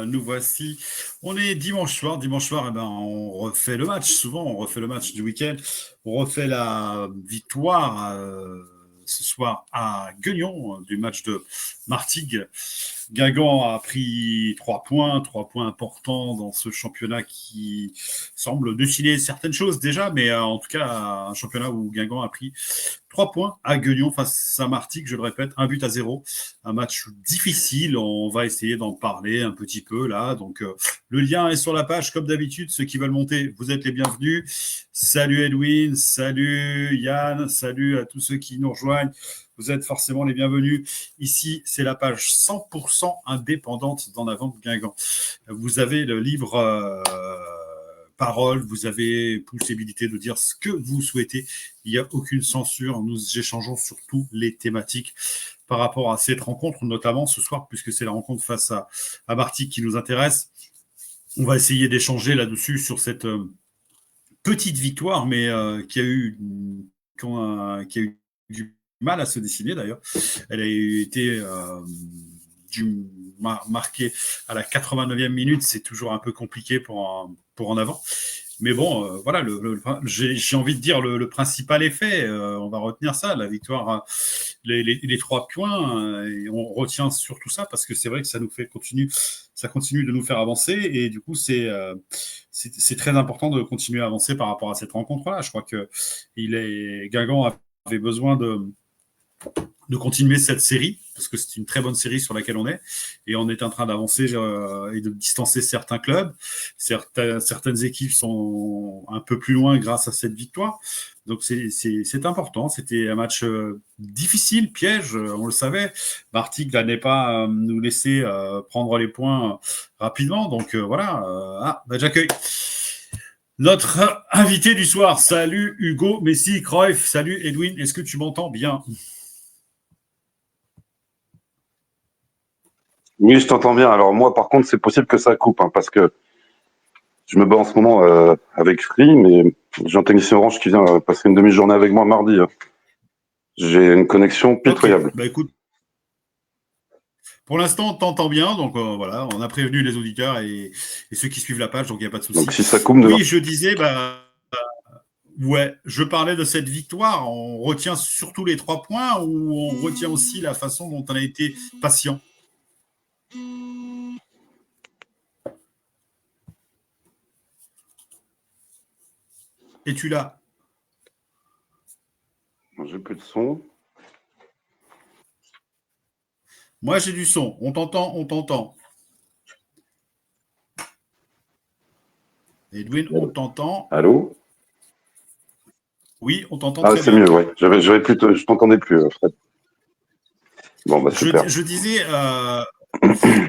nous voici. On est dimanche soir, eh ben, on refait le match, souvent on refait le match du week-end, on refait la victoire ce soir à Gueugnon du match de Martigues. Guingamp a pris 3 points importants dans ce championnat qui semble dessiner certaines choses déjà, mais en tout cas un championnat où Guingamp a pris 3 points à Gueugnon face à Martigues, je le répète, 1-0. Un match difficile, on va essayer d'en parler un petit peu là. Donc le lien est sur la page comme d'habitude, ceux qui veulent monter, vous êtes les bienvenus. Salut Edwin, salut Yann, salut à tous ceux qui nous rejoignent. Vous êtes forcément les bienvenus. Ici, c'est la page 100% indépendante d'En Avant de Guingamp. Vous avez le libre parole, vous avez possibilité de dire ce que vous souhaitez. Il n'y a aucune censure. Nous échangeons sur toutes les thématiques par rapport à cette rencontre, notamment ce soir, puisque c'est la rencontre face à Martigues qui nous intéresse. On va essayer d'échanger là-dessus sur cette petite victoire, mais qui a eu du mal à se dessiner d'ailleurs. Elle a été marquée à la 89e minute. C'est toujours un peu compliqué pour En Avant. Mais bon, voilà, j'ai envie de dire le principal est fait. On va retenir ça, la victoire, les 3 points. Et on retient surtout ça parce que c'est vrai que ça continue de nous faire avancer. Et du coup, c'est très important de continuer à avancer par rapport à cette rencontre-là. Je crois que Guingamp avait besoin de continuer cette série, parce que c'est une très bonne série sur laquelle on est, et on est en train d'avancer et de distancer certains clubs. Certaines équipes sont un peu plus loin grâce à cette victoire. Donc c'est important. C'était un match difficile, piège, on le savait. Martigues n'allait pas nous laisser prendre les points rapidement. Donc voilà, j'accueille notre invité du soir. Salut Hugo Messi Cruyff. Salut Edwin, est-ce que tu m'entends bien ? Oui, je t'entends bien. Alors moi, par contre, c'est possible que ça coupe, parce que je me bats en ce moment avec Free, mais j'ai un technicien Orange qui vient passer une demi-journée avec moi mardi. J'ai une connexion pitoyable. Okay. Bah écoute, pour l'instant, on t'entend bien, donc voilà, on a prévenu les auditeurs et ceux qui suivent la page, donc il n'y a pas de souci. Donc si ça coupe, oui, je disais, ouais, je parlais de cette victoire. On retient surtout les 3 points ou on retient aussi la façon dont on a été patient ? Es-tu là ? J'ai plus de son. Moi, j'ai du son. On t'entend. Edwin, on t'entend. Allô ? Oui, on t'entend très bien. Ah, c'est mieux, oui. Je t'entendais plus, Fred. Bon, bah super. Je disais,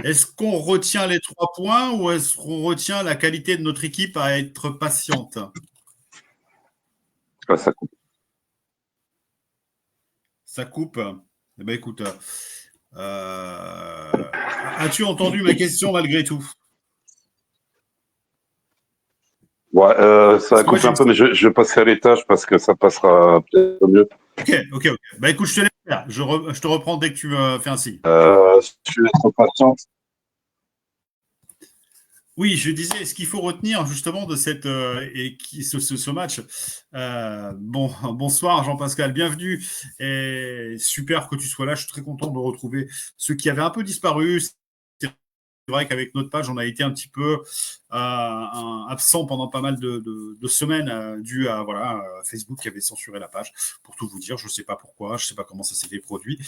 est-ce qu'on retient les 3 points ou est-ce qu'on retient la qualité de notre équipe à être patiente ? Ah, ça coupe. Ça coupe. Eh bien, écoute, as-tu entendu ma question malgré tout ? Ouais, ça a coupé un peu, mais je passerai à l'étage parce que ça passera peut-être mieux. Ok. Bah écoute, je te laisse faire. Je te reprends dès que tu me fais un signe. Si tu es trop patient. Oui, je disais, ce qu'il faut retenir justement de ce match. Bonsoir Jean-Pascal, bienvenue. Et super que tu sois là. Je suis très content de retrouver ceux qui avaient un peu disparu. C'est vrai qu'avec notre page, on a été un petit peu absent pendant pas mal de semaines dû à Facebook qui avait censuré la page. Pour tout vous dire, je ne sais pas pourquoi, je ne sais pas comment ça s'était produit.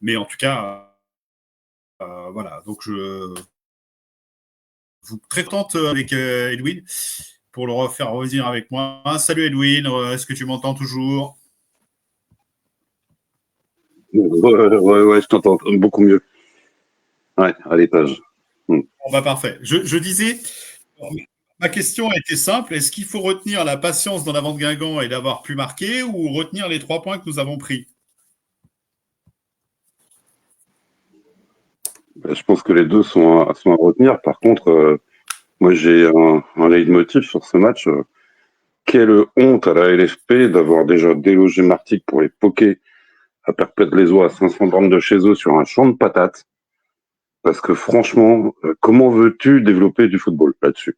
Mais en tout cas, voilà. Donc, je vous très contente avec Edwin pour le refaire revenir avec moi. Salut Edwin, est-ce que tu m'entends toujours ? Ouais, je t'entends beaucoup mieux. Ouais, à l'étage. Bon, parfait. Je disais, ma question était simple. Est-ce qu'il faut retenir la patience dans l'avant de Guingamp et d'avoir pu marquer ou retenir les 3 points que nous avons pris ? Je pense que les deux sont à retenir. Par contre, moi, j'ai un leitmotiv sur ce match. Quelle honte à la LFP d'avoir déjà délogé Martigues pour les poker à Perpète-les-Oies à 500 bornes de chez eux sur un champ de patates. Parce que franchement, comment veux-tu développer du football là-dessus?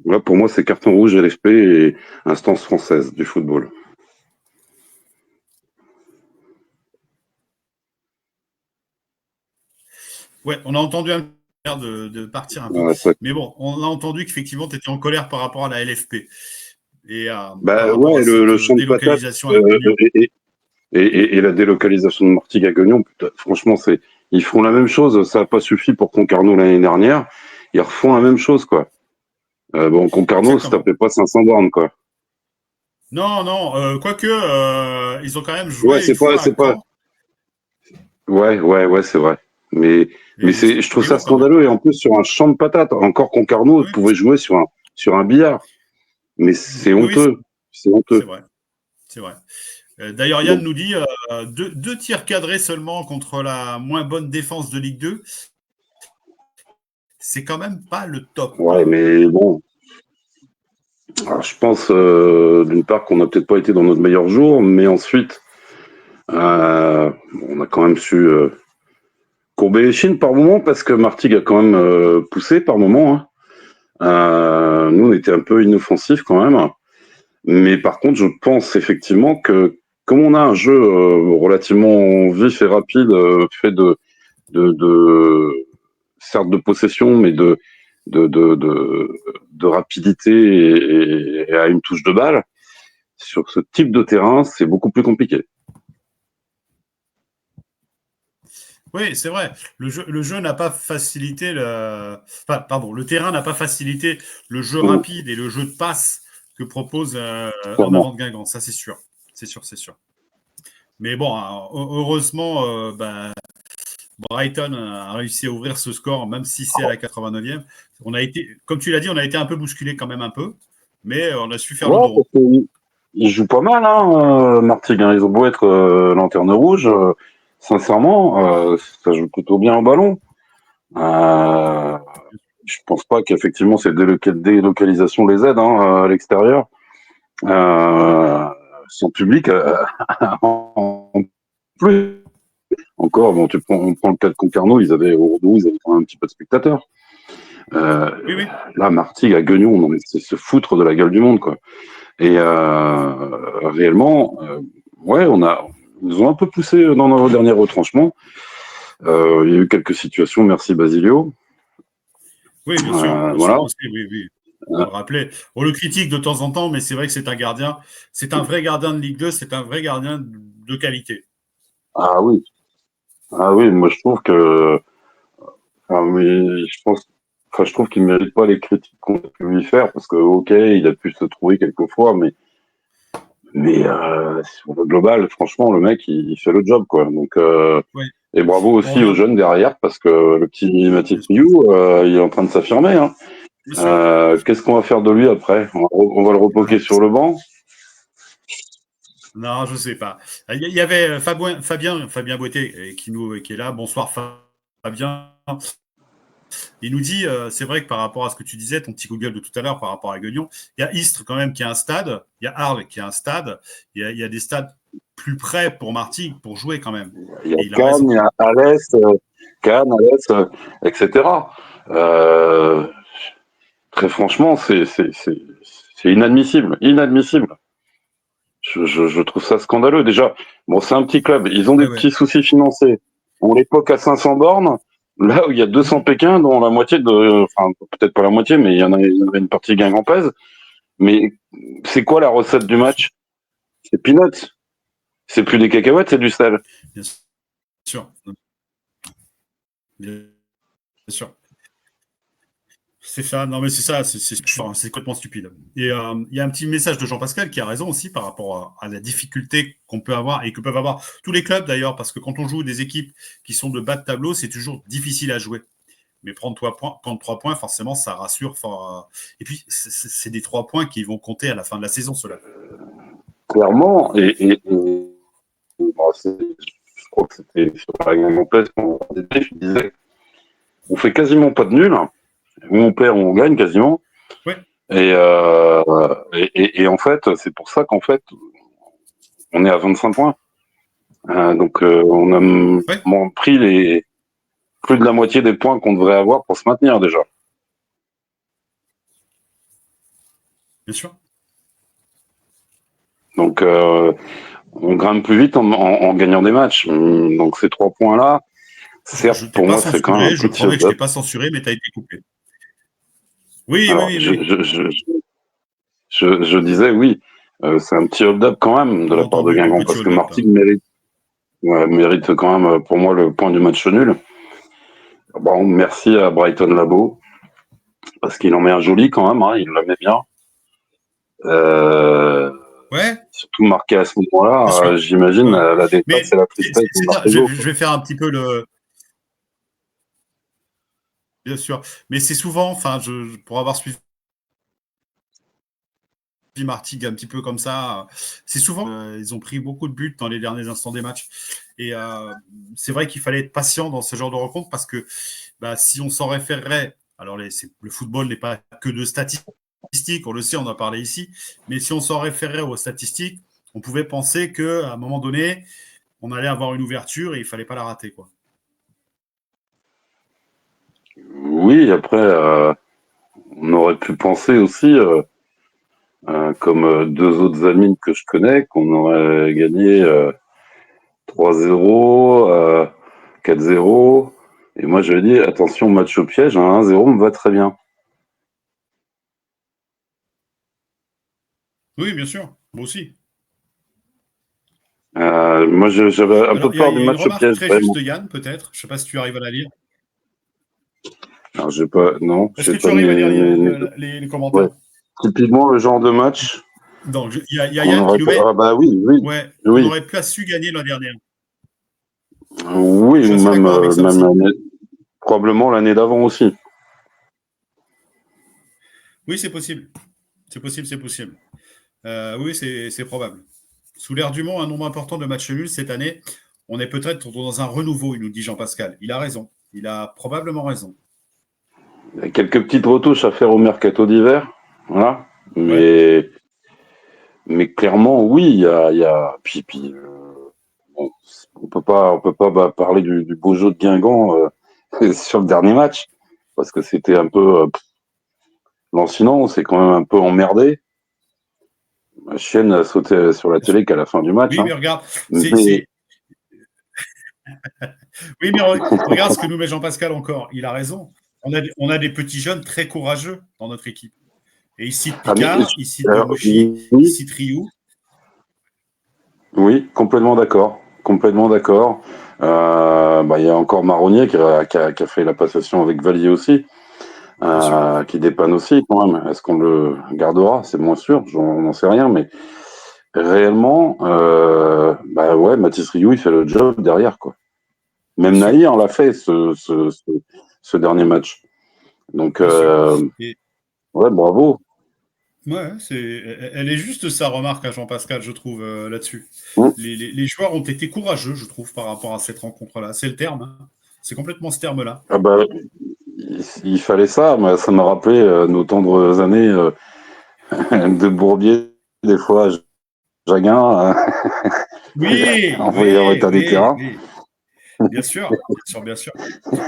Là, pour moi, c'est carton rouge LFP et instance française du football. Ouais, on a entendu un de partir un peu. Ouais, Mais bon, on a entendu qu'effectivement, tu étais en colère par rapport à la LFP et par bah rapport à ouais, cette le champ de patates délocalisation avec Guignon. et la délocalisation de Martigues à Guignon, putain, franchement, ils font la même chose. Ça n'a pas suffi pour Concarneau l'année dernière. Ils refont la même chose, quoi. Bon, Concarneau, ça Exactement. tapait pas 500 bornes, quoi. Non, non, quoique, ils ont quand même Ouais, joué une fois à c'est pas. Caen. Ouais, c'est vrai. Mais Et je trouve c'était ça beau quand même. scandaleux. Et en plus, sur un champ de patates, encore Concarneau Oui, bien pouvait sûr. jouer sur un billard. Mais c'est Oui, oui, honteux. C'est c'est honteux. vrai. C'est vrai. D'ailleurs, Yann Donc, nous dit deux tirs cadrés seulement contre la moins bonne défense de Ligue 2. C'est quand même pas le top. ouais, mais bon. Alors, je pense, d'une part, qu'on n'a peut-être pas été dans notre meilleur jour, mais ensuite, on a quand même su courber les chines par moment parce que Martigues a quand même poussé par moment. Hein. Nous, on était un peu inoffensifs quand même. Mais par contre, je pense effectivement que comme on a un jeu relativement vif et rapide, fait de certes de possession, mais de, de, de, de rapidité et à une touche de balle, sur ce type de terrain, c'est beaucoup plus compliqué. Oui, c'est vrai. Le jeu n'a pas facilité enfin, pardon, le terrain n'a pas facilité le jeu Donc, rapide et le jeu de passe que propose en clairement. avant de Guingamp. Ça, c'est sûr. C'est sûr, c'est sûr. Mais bon, hein, heureusement, Brighton a réussi à ouvrir ce score, même si c'est à la 89e. On a été, comme tu l'as dit, on a été un peu bousculé quand même un peu, mais on a su faire le Ouais, dos parce rond. qu'ils jouent pas mal, hein, Martigues. Hein. Ils ont beau être lanterne rouge, sincèrement, ça joue plutôt bien au ballon. Euh, je pense pas qu'effectivement ces délocalisations les aident à l'extérieur. Sans public, en plus. Encore, bon, on prend le cas de Concarneau, ils avaient quand même un petit peu de spectateurs. Euh, Oui, oui. Là, Martigues à Guignon, non mais c'est se foutre de la gueule du monde, quoi. Et réellement, ouais, ils nous ont un peu poussé dans nos derniers retranchements. Il y a eu quelques situations, merci Basilio. Oui, bien Voilà. sûr aussi, oui, oui. Faut le rappeler. On le critique de temps en temps, mais c'est vrai que c'est un gardien, c'est un vrai gardien de Ligue 2, c'est un vrai gardien de qualité. Ah oui, moi je trouve que, ah oui, je trouve qu'il ne mérite pas les critiques qu'on a pu lui faire parce que ok, il a pu se trouver quelquefois, mais sur le global, franchement, le mec, il fait le job, quoi. Donc, Oui. et bravo On aussi aux revient, jeunes derrière, parce que le petit Mathieu bien sûr. Priou, il est en train de s'affirmer. Hein. Bien sûr. Qu'est-ce qu'on va faire de lui après? On va le repoquer sur le banc? Non, je sais pas. Il y avait Fabien Boité qui est là. Bonsoir Fabien. Il nous dit, c'est vrai que par rapport à ce que tu disais, ton petit Google de tout à l'heure par rapport à Guignon, il y a Istres quand même qui a un stade, il y a Arles qui a un stade, il y a des stades plus près pour Martigues pour jouer quand même. Il y a Et il a Cannes, raison. il y a Alès, Cannes, Alès, etc. Euh, Très franchement, c'est inadmissible. Inadmissible. Je trouve ça scandaleux. Déjà, bon, c'est un petit club. Ils ont Ouais, des ouais. petits soucis financiers. On l'époque à 500 bornes, là où il y a 200 Pékins, dont la moitié enfin, peut-être pas la moitié, mais il y en avait une partie guingampaise. Mais c'est quoi la recette du match? C'est peanuts. C'est plus des cacahuètes, c'est du sel. Bien sûr. Bien sûr. C'est ça, non mais c'est ça, c'est complètement stupide. Et il y a un petit message de Jean-Pascal qui a raison aussi par rapport à la difficulté qu'on peut avoir et que peuvent avoir tous les clubs d'ailleurs, parce que quand on joue des équipes qui sont de bas de tableau, c'est toujours difficile à jouer. Mais prendre 3 points, forcément, ça rassure. Et puis, c'est des 3 points qui vont compter à la fin de la saison, cela. Clairement. Bon, je crois que c'était sur la guingampaise qu'on disait on fait quasiment pas de nul. Ou on perd ou on gagne quasiment. Oui, Et en fait, c'est pour ça qu'en fait, on est à 25 points. Donc on a Ouais, pris plus de la moitié des points qu'on devrait avoir pour se maintenir déjà. bien sûr. Donc on grimpe plus vite en gagnant des matchs. Donc ces 3 points-là, Je certes, t'ai pour pas moi, c'est quand même un censuré, je petit promets que je hold-up. t'ai pas censuré, mais tu as été coupé. Oui, oui, Alors, oui, oui. je disais oui, c'est un petit hold-up quand même de On a la part de entendu ton Guingamp petit parce que hold-up. Martigues mérite quand même pour moi le point du match nul. Bon, merci à Brighton Labo parce qu'il en met un joli quand même, hein, il le met bien. Euh, Ouais, Surtout marqué à ce bien moment-là, sûr. j'imagine Ouais. la détresse Mais et la tristesse de c'est ça, Marcelo. je vais faire un petit peu le. Bien sûr. Mais c'est souvent, enfin, pour avoir suivi Martigues un petit peu comme ça, c'est souvent, ils ont pris beaucoup de buts dans les derniers instants des matchs. Et c'est vrai qu'il fallait être patient dans ce genre de rencontre parce que bah, si on s'en référerait, alors le football n'est pas que de statistiques, on le sait, on en a parlé ici, mais si on s'en référait aux statistiques, on pouvait penser qu'à un moment donné, on allait avoir une ouverture et il ne fallait pas la rater, quoi. Oui, après, on aurait pu penser aussi, comme deux autres amis que je connais, qu'on aurait gagné 3-0, 4-0. Et moi, j'avais dit, attention, match au piège, un 1-0 me va très bien. Oui, bien sûr, moi aussi. Moi, j'avais un peu Alors, il peur du y a une match au remarque piège, très juste vraiment. de Yann, peut-être. Je ne sais pas si tu arrives à la lire. Alors, j'ai pas, non, Est-ce que j'ai tu pas arrives à lire mes- les ouais. commentaires? Typiquement, le genre de match Donc, il y a qu'on Yann qui aurait nous pu, met, ah bah oui, oui, ouais, qu'on oui, aurait pas su gagner l'an dernier. Je oui, suis ou assez même, d'accord avec ça même aussi. probablement l'année d'avant aussi. Oui, c'est possible. C'est possible, c'est possible. Oui, c'est probable. Sous l'ère Dumont, un nombre important de matchs nuls cette année. On est peut-être dans un renouveau, il nous dit Jean-Pascal. Il a raison. Il a probablement raison. Il y a quelques petites retouches à faire au mercato d'hiver, voilà. Ouais. Mais clairement, oui, puis bon, on peut pas parler du beau jeu de Guingamp sur le dernier match parce que c'était un peu lancinant, on s'est quand même un peu emmerdé. La chienne a sauté sur la télé qu'à la fin du match, Oui, mais hein. regarde, Mais Oui, mais regarde ce que nous met Jean-Pascal encore. Il a raison. On a des petits jeunes très courageux dans notre équipe. Et il cite ah mais Picard, il cite alors, Mouchi, il oui, cite Rioux. oui, complètement d'accord, complètement d'accord. Bah, il y a encore Marronnier qui a fait la passation avec Valier aussi. Bien sûr. Qui dépanne aussi quand même. Est-ce qu'on le gardera? C'est moins sûr, on n'en sait rien, mais réellement, bah ouais, Mathis Rioux, il fait le job derrière, quoi. Bien Même sûr. Naïr l'a fait ce dernier match. Donc, Bien sûr. Et ouais, bravo. ouais, elle est juste sa remarque à Jean-Pascal, je trouve, là-dessus. Hum. Les joueurs ont été courageux, je trouve, par rapport à cette rencontre-là. C'est le terme, hein. C'est complètement ce terme-là. Ah bah, il fallait ça, mais ça m'a rappelé nos tendres années de Bourbier, des fois, Jaguin, Oui, envoyé en oui, état des oui, terrains. oui. Bien sûr, bien sûr, bien sûr.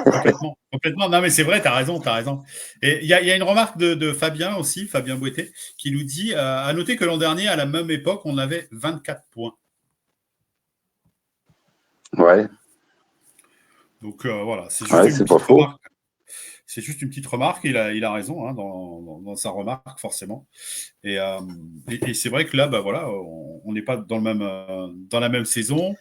Complètement, complètement. Non, mais c'est vrai, tu as raison, tu as raison. Et il y a une remarque de Fabien aussi, Fabien Boité, qui nous dit à noter que l'an dernier, à la même époque, on avait 24 points. Ouais, Donc voilà, c'est juste ouais, une c'est pas petite faux. remarque. C'est juste une petite remarque. Il a raison, hein, dans sa remarque, forcément. Et, et c'est vrai que là, bah, voilà, on n'est pas dans la même saison.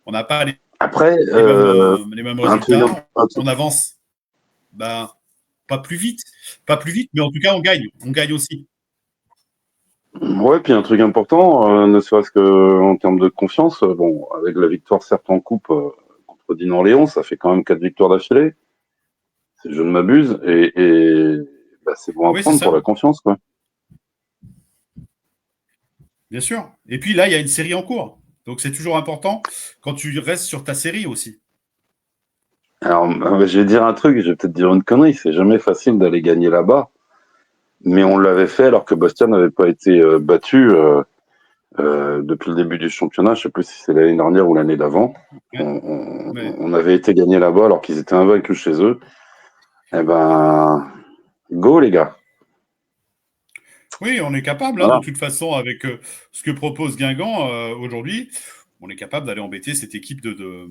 On n'a pas Après, les mêmes un truc, résultats. On avance, bah, pas plus vite. Pas plus vite, mais en tout cas, on gagne. On gagne aussi. ouais, puis un truc important, ne serait-ce que en termes de confiance, bon, avec la victoire certes en coupe contre Dinan-Léon, ça fait quand même 4 victoires d'affilée, si je ne m'abuse, et bah, c'est bon à Oui, c'est prendre pour ça, la confiance, quoi. bien sûr. Et puis là, il y a une série en cours. Donc c'est toujours important quand tu restes sur ta série aussi. Alors, je vais dire un truc, je vais peut-être dire une connerie, c'est jamais facile d'aller gagner là-bas, mais on l'avait fait alors que Bastia n'avait pas été battu depuis le début du championnat. Je sais plus si c'est l'année dernière ou l'année d'avant. Ouais. On avait été gagné là-bas alors qu'ils étaient invaincus chez eux. Eh ben, go les gars. Oui, on est capable, de Voilà. toute façon, avec ce que propose Guingamp aujourd'hui, on est capable d'aller embêter cette équipe de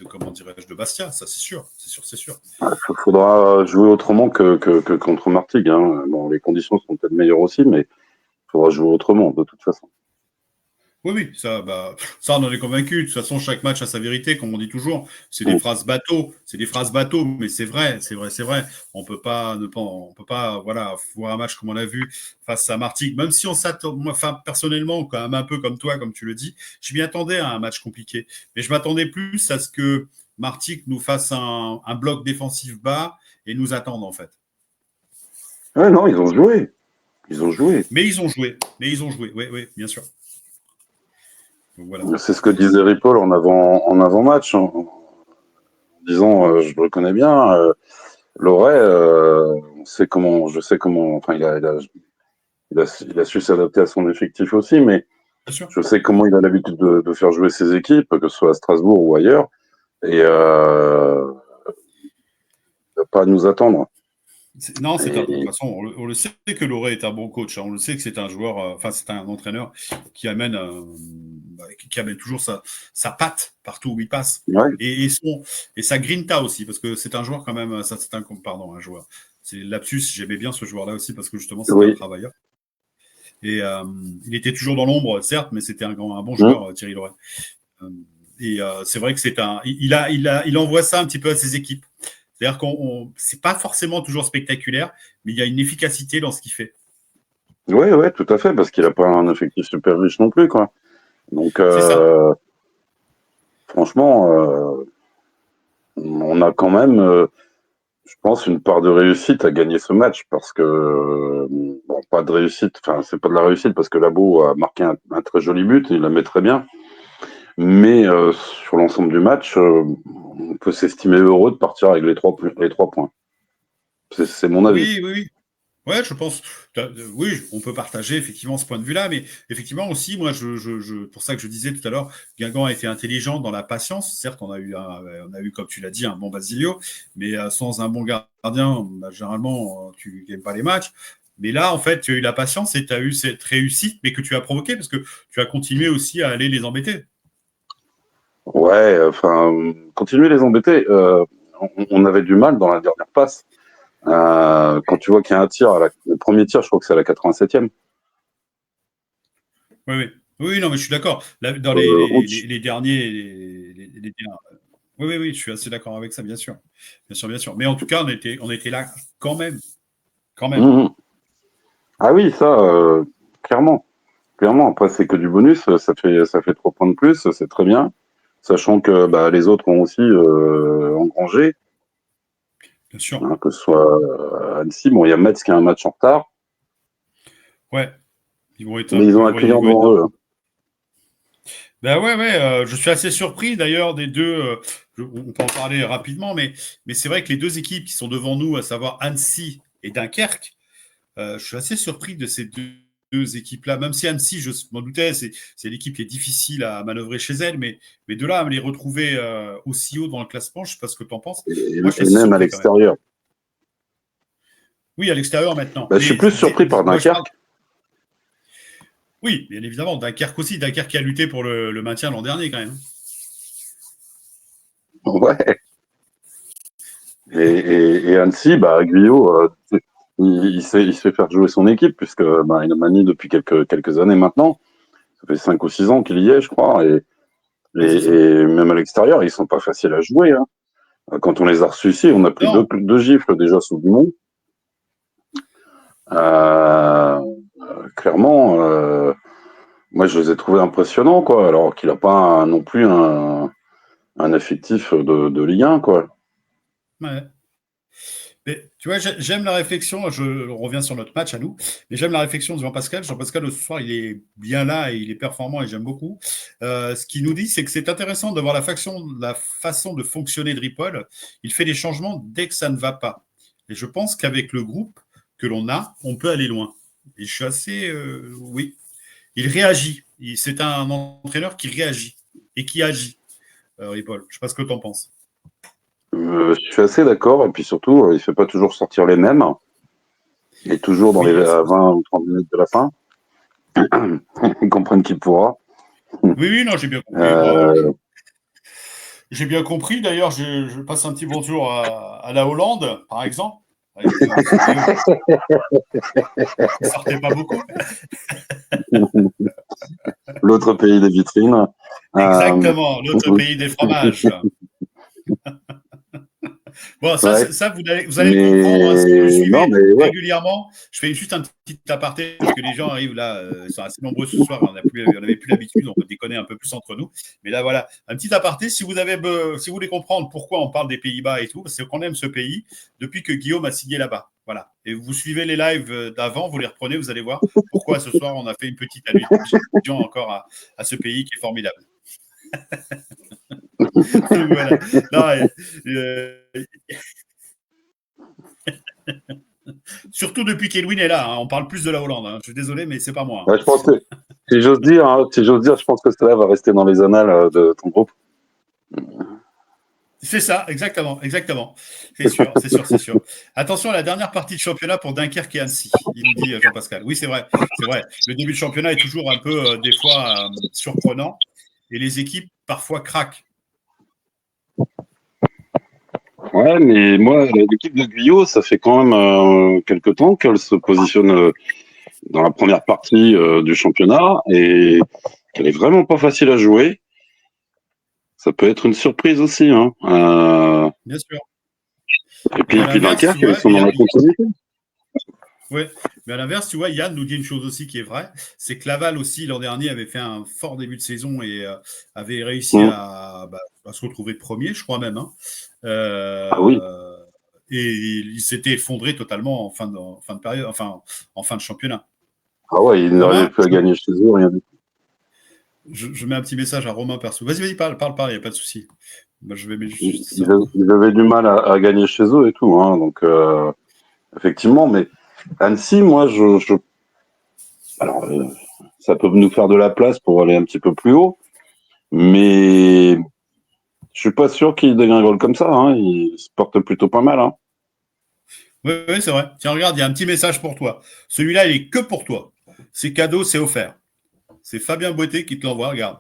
comment dirais-je, de Bastia, ça c'est sûr, c'est sûr, c'est sûr. Il faudra jouer autrement que contre Martigues. Hein. Bon, les conditions sont peut-être meilleures aussi, mais il faudra jouer autrement de toute façon. Oui, oui, ça, on en est convaincu. De toute façon, chaque match a sa vérité, comme on dit toujours. C'est des phrases bateaux, mais c'est vrai, c'est vrai, c'est vrai. On peut pas, voilà, voir un match comme on l'a vu face à Martigues, même si on s'attend, moi, enfin, personnellement, quand même un peu comme toi, comme tu le dis, je m'y attendais à un match compliqué. Mais je m'attendais plus à ce que Martigues nous fasse un bloc défensif bas et nous attende, en fait. Ouais, non, ils ont joué. Ils ont joué. Mais ils ont joué, oui, oui, bien sûr. Donc, voilà. C'est ce que disait Ripoll en avant-match, en disant, je le connais bien, Loret, je sais comment, enfin, il a su s'adapter à son effectif aussi, mais Bien sûr. je sais comment il a l'habitude de faire jouer ses équipes, que ce soit à Strasbourg ou ailleurs, et il va pas à nous attendre. Non, de toute Et, façon, on le sait que Loré est un bon coach. On le sait que c'est un joueur, enfin, c'est un entraîneur qui amène, qui amène toujours sa patte partout où il passe. ouais, Et sa grinta aussi, parce que c'est un joueur quand même, ça, c'est pardon, un joueur. C'est lapsus, j'aimais bien ce joueur-là aussi, parce que justement, c'était un oui. travailleur. Et il était toujours dans l'ombre, certes, mais c'était un bon Mmh. joueur, Thierry Loret. C'est vrai que il envoie ça un petit peu à ses équipes. C'est-à-dire c'est pas forcément toujours spectaculaire, mais il y a une efficacité dans ce qu'il fait. Ouais, ouais, tout à fait, parce qu'il a pas un effectif super riche non plus, quoi. Donc, C'est ça. franchement, on a quand même, je pense, une part de réussite à gagner ce match, parce que, bon, pas de réussite, enfin, c'est pas de la réussite, parce que Labo a marqué un très joli but, il la met très bien, mais sur l'ensemble du match, on peut s'estimer heureux de partir avec les 3 points. C'est mon avis. Oui, oui, oui. Ouais, je pense. Oui, on peut partager effectivement ce point de vue-là, mais effectivement aussi, moi, pour ça que je disais tout à l'heure, Guingamp a été intelligent dans la patience. Certes, on a eu, comme tu l'as dit, un bon Basilio, mais sans un bon gardien, bah, généralement, tu gagnes pas les matchs. Mais là, en fait, tu as eu la patience et tu as eu cette réussite, mais que tu as provoquée parce que tu as continué aussi à aller les embêter. Ouais, enfin, continuer les embêter. On avait du mal dans la dernière passe. Quand tu vois qu'il y a un tir, le premier tir, je crois que c'est à la 87e. Oui, oui. Oui, non, mais je suis d'accord. Là, dans Ouch. les derniers, oui, oui, oui, je suis assez d'accord avec ça, bien sûr. Bien sûr, bien sûr. Mais en tout cas, on était là quand même. Quand même. Mhm. Ah oui, ça, clairement. Clairement. Après, c'est que du bonus. Ça fait 3 points de plus. C'est très bien. Sachant que bah, les autres ont aussi engrangé, Bien sûr. hein, que ce soit Annecy. Bon, il y a Metz qui a un match en retard, Ouais. mais ils ont un Ils client vont être devant eux. Hein. Ben ouais, ouais, je suis assez surpris d'ailleurs des deux. On peut en parler rapidement, mais c'est vrai que les deux équipes qui sont devant nous, à savoir Annecy et Dunkerque, je suis assez surpris de ces deux équipes-là. Même si Annecy, je m'en doutais, c'est l'équipe qui est difficile à manœuvrer chez elle, mais de là à me les retrouver aussi haut dans le classement, je ne sais pas ce que tu en penses. Moi, je suis Et assez même à surpris quand même. l'extérieur. Oui, à l'extérieur maintenant. Bah, je suis plus surpris par Moi, je parle. Dunkerque. Oui, bien évidemment. Dunkerque aussi. Dunkerque qui a lutté pour le maintien l'an dernier quand même. Ouais. Et Annecy, bah, Guyot, il se fait faire jouer son équipe, puisque bah, il a manié depuis quelques années maintenant. Ça fait 5 ou 6 ans qu'il y est, je crois. Oui, c'est ça. Et même à l'extérieur, ils sont pas faciles à jouer. Hein. Quand on les a reçus ici, on a pris Non, deux gifles déjà sous Dumont. Euh, clairement, moi je les ai trouvés impressionnants, quoi. Alors qu'il n'a pas non plus un effectif de Ligue 1, quoi. ouais. Mais, tu vois, j'aime la réflexion, je reviens sur notre match à nous, mais j'aime la réflexion de Jean-Pascal. Jean-Pascal, ce soir, il est bien là et il est performant et j'aime beaucoup. Ce qu'il nous dit, c'est que c'est intéressant de voir la façon de fonctionner de Ripoll. Il fait des changements dès que ça ne va pas. Et je pense qu'avec le groupe que l'on a, on peut aller loin. Et je suis assez... oui, il réagit. C'est un entraîneur qui réagit et qui agit. Paul, je ne sais pas ce que tu en penses. Je suis assez d'accord. Et puis surtout, il ne fait pas toujours sortir les mêmes. Il est toujours dans les 20 ou 30 minutes de la fin. Ils comprennent qu'il pourra. Oui, non, j'ai bien compris. J'ai bien compris. D'ailleurs, je passe un petit bonjour à la Hollande, par exemple. Ça sortait pas beaucoup. L'autre pays des vitrines. Exactement, l'autre pays des fromages. Bon, ça, Ouais. ça vous allez le comprendre. Hein, si vous le suivez régulièrement, je fais juste un petit aparté parce que les gens arrivent là, ils sont assez nombreux ce soir. On n'avait plus l'habitude, on peut déconner un peu plus entre nous. Mais là, voilà, un petit aparté. Si vous voulez comprendre pourquoi on parle des Pays-Bas et tout, c'est qu'on aime ce pays depuis que Guillaume a signé là-bas. Voilà. Et vous suivez les lives d'avant, vous les reprenez, vous allez voir pourquoi ce soir on a fait une petite allusion encore à ce pays qui est formidable. Voilà. Non, surtout depuis qu'Edwin est là, hein. On parle plus de la Hollande. Hein. Je suis désolé, mais c'est pas moi. Hein. Ouais, je pense que, si j'ose dire, je pense que cela va rester dans les annales de ton groupe. C'est ça, exactement. C'est sûr. Attention à la dernière partie de championnat pour Dunkerque et Annecy, il nous dit Jean-Pascal. Oui, c'est vrai. Le début de championnat est toujours un peu, des fois, surprenant. Et les équipes, parfois, craquent. Ouais, mais moi, l'équipe de Guyot, ça fait quand même quelques temps qu'elle se positionne dans la première partie du championnat et qu'elle est vraiment pas facile à jouer. Ça peut être une surprise aussi. Hein. Bien sûr. Et puis Dunkerque, ils sont dans la continuité. Oui, mais à l'inverse, tu vois, Yann nous dit une chose aussi qui est vraie, c'est que Laval aussi, l'an dernier, avait fait un fort début de saison et avait réussi à se retrouver premier, je crois même. Hein. Ah oui. Et il s'était effondré totalement en fin de période, enfin en fin de championnat. Ah ouais, ils n'arrivaient plus à gagner chez eux, rien du tout. Je mets un petit message à Romain perso. Vas-y, parle, il n'y a pas de souci. Moi, je vais mettre juste ça. Ils avaient du mal à gagner chez eux et tout. Hein, donc, effectivement, mais Annecy, moi, alors, ça peut nous faire de la place pour aller un petit peu plus haut, mais je suis pas sûr qu'ils dégringolent comme ça. Hein, ils se portent plutôt pas mal. Hein. Oui, c'est vrai. Tiens, regarde, il y a un petit message pour toi. Celui-là, il est que pour toi. C'est cadeau, c'est offert. C'est Fabien Boité qui te l'envoie, regarde.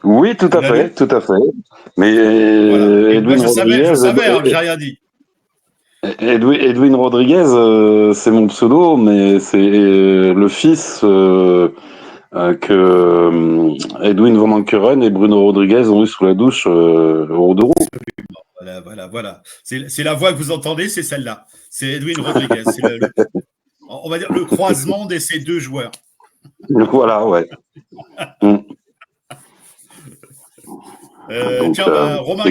Oui, tout à fait. Mais voilà. Edwin Rodriguez, je savais, hein, j'ai rien dit. Edwin Rodriguez, c'est mon pseudo, mais c'est le fils que Edwin Van Ankeren et Bruno Rodriguez ont eu sous la douche au de roue. Voilà. C'est la voix que vous entendez, c'est celle-là. C'est Edwin Rodriguez. C'est on va dire le croisement de ces deux joueurs. Voilà, ouais. Tiens, Romain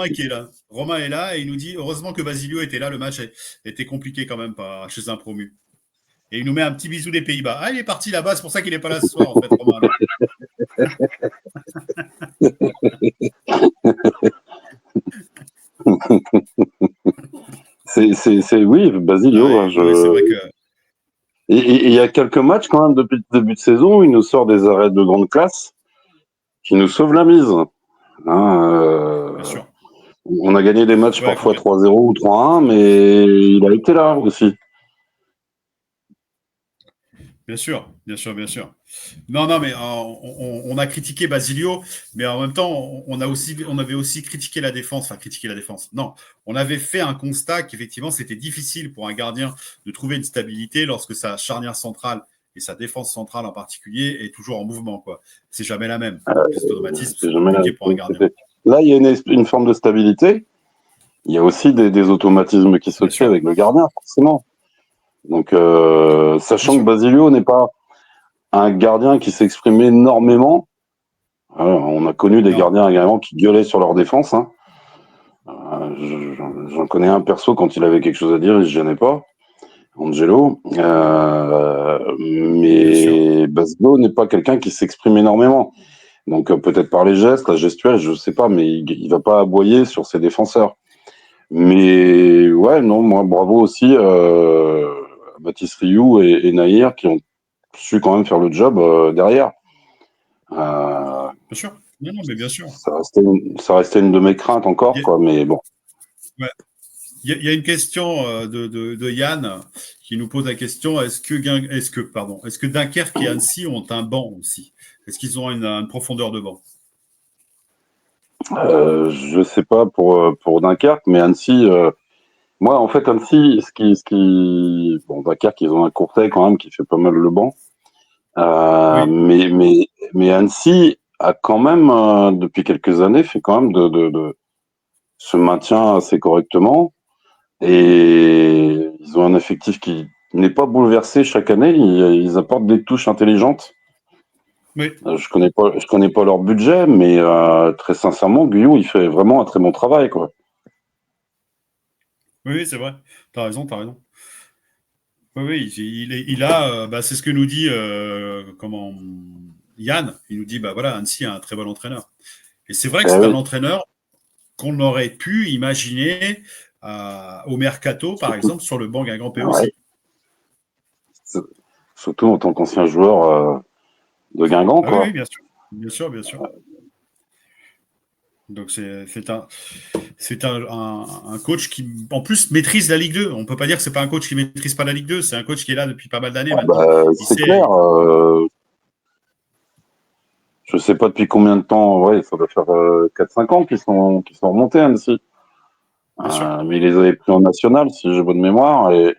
qui est là. Romain est là et il nous dit heureusement que Basilio était là. Le match était compliqué quand même pas chez un promu. Et il nous met un petit bisou des Pays-Bas. Ah, il est parti là-bas, c'est pour ça qu'il n'est pas là ce soir, en fait, Romain. Oui, Basilio. Ah, oui, c'est vrai que... Et il y a quelques matchs quand même depuis le début de saison où il nous sort des arrêts de grande classe qui nous sauvent la mise. Hein, Bien sûr. On a gagné des matchs parfois 3-0 ou 3-1, mais il a été là aussi. Bien sûr. Non, mais on a critiqué Basilio, mais en même temps, on avait aussi critiqué la défense. Enfin, critiqué la défense. Non, on avait fait un constat qu'effectivement, c'était difficile pour un gardien de trouver une stabilité lorsque sa charnière centrale et sa défense centrale en particulier est toujours en mouvement, quoi. C'est jamais la même. C'est compliqué pour un gardien. Là, il y a une forme de stabilité. Il y a aussi des automatismes qui se créent avec le gardien, forcément. Donc, sachant que Basilio n'est pas un gardien qui s'exprime énormément, on a connu des gardiens également qui gueulaient sur leur défense. Hein. J'en connais un perso, quand il avait quelque chose à dire, il se gênait pas. Angelo. Mais Basilio n'est pas quelqu'un qui s'exprime énormément. Donc, peut-être par les gestes, la gestuelle, je sais pas, mais il va pas aboyer sur ses défenseurs. Mais ouais, non, moi, bravo aussi à Baptiste Rioux et Nahir qui ont su quand même faire le job derrière. Euh, Bien sûr. Non, non, mais bien sûr. ça restait une de mes craintes encore, quoi, mais bon. Ouais. Il y a une question de Yann qui nous pose la question est-ce que Dunkerque et Annecy ont un banc aussi? Est-ce qu'ils ont une profondeur de banc? Je sais pas pour Dunkerque, mais Annecy, moi, en fait, Annecy, bon, Dunkerque, ils ont un Courtet quand même qui fait pas mal le banc. Oui, Mais Annecy a quand même, depuis quelques années, fait quand même de se maintient assez correctement. Et ils ont un effectif qui n'est pas bouleversé chaque année. Ils apportent des touches intelligentes. oui, Je connais pas leur budget, mais très sincèrement, Guyot, il fait vraiment un très bon travail, quoi. oui, oui, c'est vrai. T'as raison, t'as raison. Oui, oui, il a, bah, c'est ce que nous dit Yann. Il nous dit, bah voilà, Annecy a un très bon entraîneur. Et c'est vrai que Eh c'est un oui, entraîneur qu'on aurait pu imaginer au mercato, par surtout, exemple, sur le banc Guingamp ouais, aussi. c'est- surtout en tant qu'ancien joueur de Guingamp, Ah oui, oui, quoi. bien sûr. Bien sûr, bien sûr. Donc c'est un coach qui, en plus, maîtrise la Ligue 2. On peut pas dire que c'est pas un coach qui maîtrise pas la Ligue 2. C'est un coach qui est là depuis pas mal d'années Ah maintenant. bah, Il c'est sait, clair. Je sais pas depuis combien de temps, ouais, ça doit faire 4-5 ans qu'ils sont remontés à Annecy. bien sûr. Mais il les avait pris en national, si j'ai bonne mémoire, et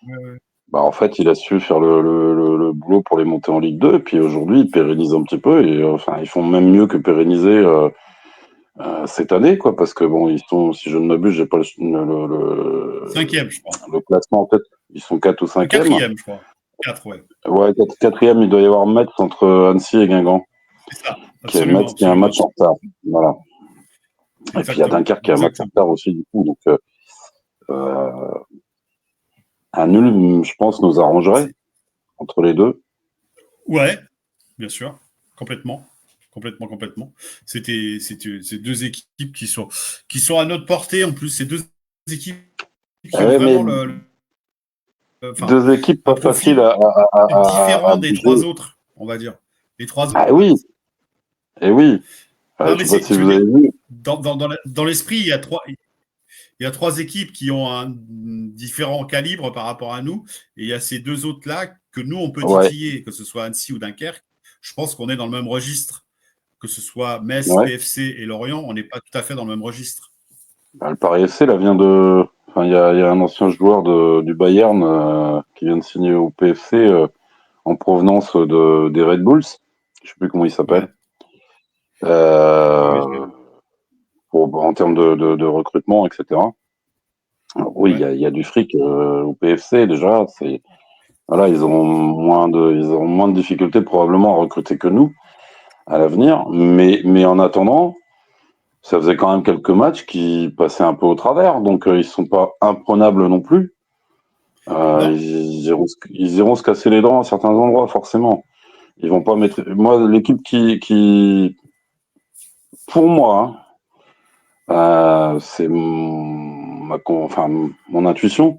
Ouais, ouais. bah, en fait, il a su faire le boulot pour les monter en Ligue 2, et puis aujourd'hui, il pérennise un petit peu, et enfin, ils font même mieux que pérenniser cette année, quoi, parce que bon, ils sont, si je ne m'abuse, j'ai pas Cinquième, je crois. le classement en tête, ils sont 4 ou 5e. Quatrième, je crois. Quatre, ouais. Ouais, quatrième, il doit y avoir Metz entre Annecy et Guingamp, C'est ça. qui est Metz Absolument, qui a un absolument, match en absolument. retard. Voilà. Et puis il y a Exactement. Dunkerque qui a un match en Exactement. retard aussi, du coup, donc euh, un nul, je pense, nous arrangerait C'est- entre les deux. Ouais, bien sûr. Complètement. Complètement, complètement. C'est deux équipes qui sont à notre portée. En plus, c'est deux équipes qui ont Mais vraiment enfin, deux équipes un pas faciles profil à différent des trois bouger. autres, on va dire. Les trois autres. Ah oui, et oui. Non, Je mais sais pas si je veux vous dire, avez vu. dans l'esprit, il y a trois équipes qui ont un différent calibre par rapport à nous. Et il y a ces deux autres-là que nous, on peut Ouais, titiller, que ce soit Annecy ou Dunkerque. Je pense qu'on est dans le même registre. Que ce soit Metz, ouais. PFC et Lorient, on n'est pas tout à fait dans le même registre. Bah, le Paris FC, là, vient de. Enfin, il y a un ancien joueur du Bayern qui vient de signer au PFC en provenance des Red Bulls. Je sais plus comment il s'appelle. Ouais. Oui, oui, Euh, en termes de recrutement, etc. Alors, oui, ouais. il y a du fric au PFC déjà. Voilà, ils auront moins de difficultés probablement à recruter que nous à l'avenir. Mais en attendant, ça faisait quand même quelques matchs qui passaient un peu au travers, donc ils sont pas imprenables non plus. Non, Ils iront se casser les dents à certains endroits, forcément. Ils vont pas mettre. Moi, l'équipe pour moi, c'est enfin, mon intuition,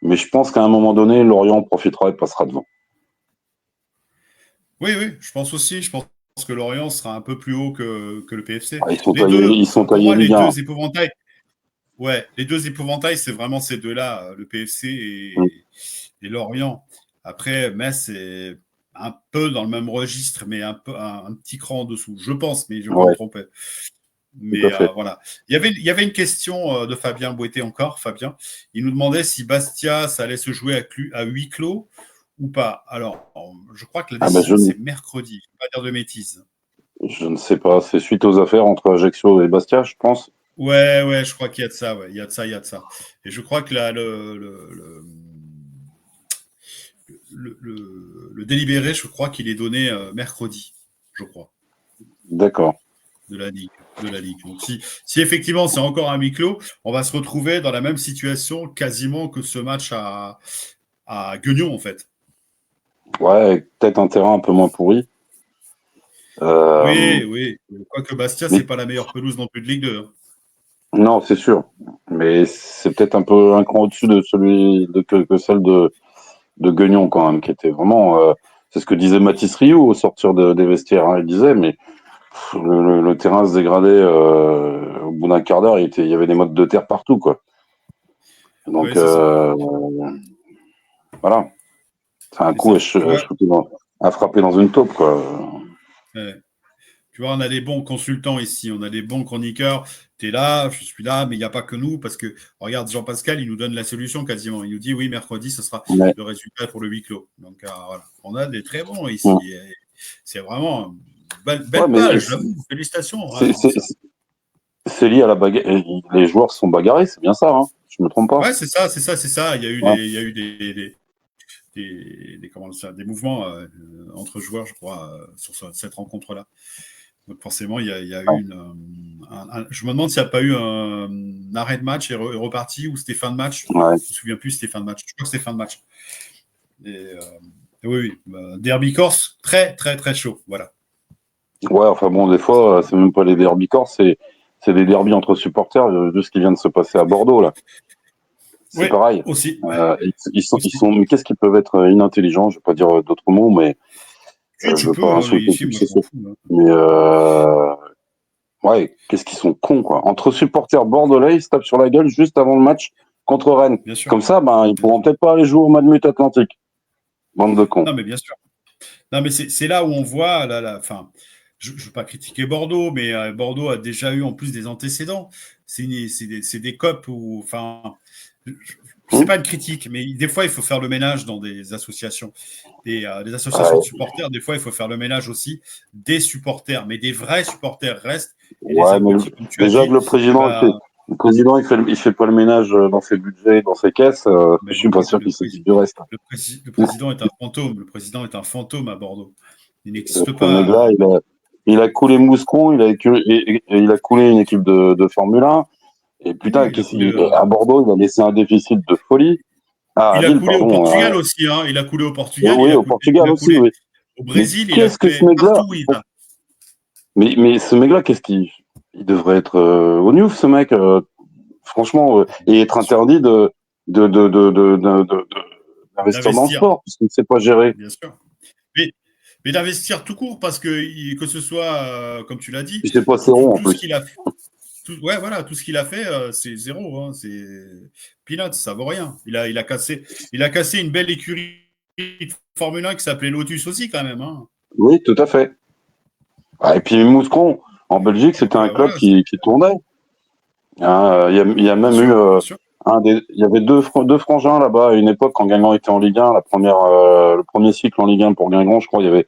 mais je pense qu'à un moment donné, Lorient profitera et passera devant. oui, oui, je pense aussi. Je pense que Lorient sera un peu plus haut que le PFC. Ah, ils sont Pour taillés moi, les Ligue 1. deux épouvantails, ouais, les deux épouvantails, c'est vraiment ces deux-là, le PFC Mm. et Lorient. Après, Metz est un peu dans le même registre, mais un petit cran en dessous, je pense, mais je peux me Ouais, tromper. tout à Mais fait. voilà. Il y avait une question de Fabien Boité encore, Fabien. Il nous demandait si Bastia, ça allait se jouer à huis clos ou pas. Alors, je crois que la Ah ben, décision, c'est mercredi. Je ne vais pas dire de bêtises. je ne sais pas. C'est suite aux affaires entre Ajaccio et Bastia, je pense. Ouais, ouais, je crois qu'il y a de ça. Ouais. Il y a de ça, il y a de ça. Et je crois que là, le délibéré, je crois qu'il est donné mercredi, je crois, D'accord. de la Ligue. De la Ligue. Donc, si effectivement c'est encore un huis clos, on va se retrouver dans la même situation quasiment que ce match à Guignon, en fait. Ouais, peut-être un terrain un peu moins pourri. Euh, Oui, oui. Quoique Bastia, c'est mais pas la meilleure pelouse non plus de Ligue 2. Hein. non, c'est sûr. Mais c'est peut-être un peu un cran au-dessus de celui que celle de Guignon quand même, qui était vraiment. C'est ce que disait Mathis Rioux au sortir des vestiaires. Hein. Il disait, mais le terrain se dégradait au bout d'un quart d'heure. Il y avait des mottes de terre partout, quoi. Donc, Oui, c'est ça. voilà. C'est un C'est coup ça. Tu vois, à frapper dans une taupe, quoi. tu vois, on a des bons consultants ici, on a des bons chroniqueurs. Tu es là, je suis là, mais il n'y a pas que nous, parce que, regarde, Jean-Pascal, il nous donne la solution quasiment. Il nous dit, oui, mercredi, ce sera Mais, le résultat pour le huis clos. Donc, voilà. On a des très bons ouais, ici. Et c'est vraiment une belle mais page, j'avoue. Félicitations. c'est Vraiment, ça. c'est lié à la bagarre. Les joueurs se sont bagarrés, c'est bien ça, hein. Je me trompe pas. Ouais, c'est ça, c'est ça, c'est ça. Ouais. Il y a eu comment ça, des mouvements entre joueurs, je crois, sur cette rencontre-là. Donc forcément, il y a eu je me demande s'il n'y a pas eu un arrêt de match et reparti ou c'était fin de match. Ouais. Je ne me souviens plus si c'était fin de match. Je crois que c'était fin de match. Et, oui, derby corse, très, très, très chaud. Voilà. Ouais, enfin bon, des fois, c'est même pas les derby corse, c'est des derbys entre supporters, de ce qui vient de se passer à Bordeaux, là. C'est Oui, pareil. aussi. Mais qu'est-ce qu'ils peuvent être inintelligents, je vais pas dire d'autres mots, mais Oui, je tu veux pas peux, hein, insulter ici, qui que moi, ce je m'en soit. fous. Hein. Mais ouais, qu'est-ce qu'ils sont cons, quoi. Entre supporters bordelais, ils se tapent sur la gueule juste avant le match contre Rennes. Bien sûr. Comme ça, ben, ils Bien pourront sûr. peut-être pas aller jouer au Matmut Atlantique. Bande de cons. Non, mais bien sûr. Non, mais c'est là où on voit, enfin, je ne veux pas critiquer Bordeaux, mais Bordeaux a déjà eu en plus des antécédents. C'est des copes où, enfin, c'est Hum pas une critique, mais des fois, il faut faire le ménage dans des associations. Des associations de ouais, supporters, des fois, il faut faire le ménage aussi des supporters, mais des vrais supporters restent et les ouais, mais abrutis, comme tu as déjà que dit, eh ben, le président, il fait pas le ménage dans ses budgets, dans ses caisses, je mais suis pas sûr qu'il s'occupe du reste. le président est un fantôme. Le président est un fantôme à Bordeaux. Il n'existe Ce mec-là, pas. il a coulé Mouscron, et il a coulé une équipe de Formule 1. Et putain, Oui, à Bordeaux, il a laissé un déficit de folie. Ah, à il a Lille, coulé au pardon. Portugal aussi, hein. Il a coulé au Et Portugal, oui, au Portugal il a aussi, coulé oui. au Mais Brésil, il a qu'est-ce que ce coulé mec-là, partout où il va. mais ce mec-là, il devrait être au Newf, ce mec, franchement, et être Bien sûr. interdit d'investir dans le D'investir, sport, parce qu'il ne sait pas gérer. bien sûr. Mais, mais d'investir tout court, parce que ce soit, comme tu l'as dit, Il ne sait pas ses ronds, en tout ce plus. qu'il a fait. Ouais, voilà, tout ce qu'il a fait, c'est zéro. Hein, c'est peanuts, ça vaut rien. Il a cassé une belle écurie de Formule 1 qui s'appelait Lotus aussi, quand même. Hein. Oui, tout à fait. Ah, et puis Mouscron, en Belgique, Donc, c'était un club voilà, qui tournait. Hein, il y a bien même eu sûr, bien sûr. il y avait deux frangins là-bas à une époque quand Guingamp était en Ligue 1, le premier cycle en Ligue 1 pour Guingamp, je crois, il y avait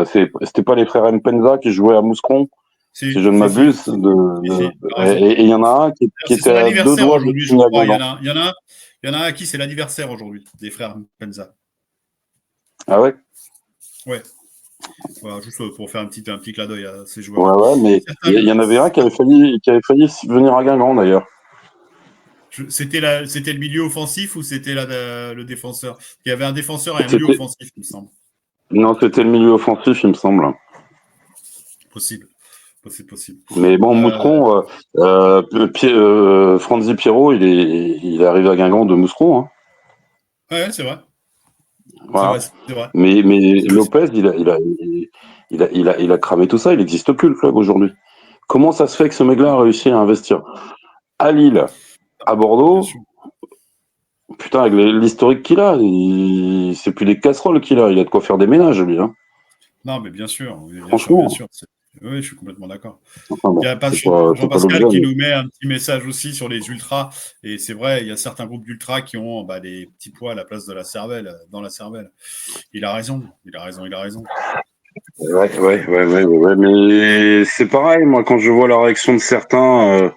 c'était pas les frères Mpenza qui jouaient à Mouscron, si je ne Si. m'abuse, T'as raison. et il y en a un qui C'est était son à deux anniversaire doigts de aujourd'hui, je signer à crois. Guingamp. Il y en a un à qui c'est l'anniversaire aujourd'hui, des frères Penza. Ah ouais? Ouais. Voilà, juste pour faire un petit clin d'œil à ces Ouais, joueurs-là. ouais, mais il y en avait un qui avait failli venir à Guingamp d'ailleurs. C'était le milieu offensif ou c'était le défenseur? Il y avait un défenseur et un milieu C'était, offensif, il me semble. non, c'était le milieu offensif, il me semble. Possible. Possible. Mais bon, Mouscron, Franzi Pierrot, il est arrivé à Guingamp de Mouscron, hein. Ouais, c'est vrai. Voilà. C'est vrai. Mais C'est possible. Lopez, il a cramé tout ça. Il n'existe plus le club aujourd'hui. Comment ça se fait que ce mec-là a réussi à investir à Lille, à Bien Bordeaux? sûr. Putain, avec l'historique qu'il a, c'est plus des casseroles qu'il a. Il a de quoi faire des ménages, lui, hein. Non, mais bien sûr. Oui, bien sûr, bien Franchement. sûr. Oui, je suis complètement d'accord. Enfin Il y bon, a c'est pas l'objet. Jean-Pascal qui Mais... nous met un petit message aussi sur les ultras. Et c'est vrai, il y a certains groupes d'ultras qui ont des petits pois à la place de la cervelle, dans la cervelle. Il a raison. Ouais. Mais c'est pareil, moi, quand je vois la réaction de certains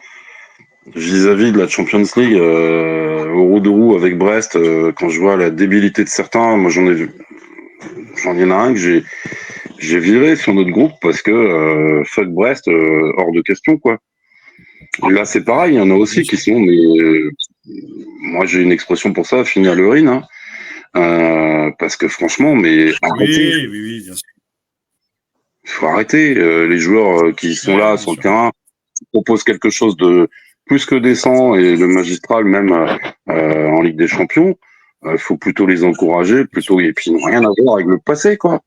vis-à-vis de la Champions League au Roux avec Brest, quand je vois la débilité de certains, moi j'en y en a un que j'ai viré sur notre groupe parce que fuck Brest, hors de question, quoi. Là, c'est pareil, il y en a Bien aussi qui sûr. sont, mais moi j'ai une expression pour ça, finir le rhin, hein. Parce que franchement, mais arrêtez, Oui, bien sûr. faut arrêter. Les joueurs qui sont Ouais, là bien sur le sûr. terrain proposent quelque chose de plus que décent et le magistral même en Ligue des Champions. Il faut plutôt les encourager, et puis rien à voir avec le passé, quoi.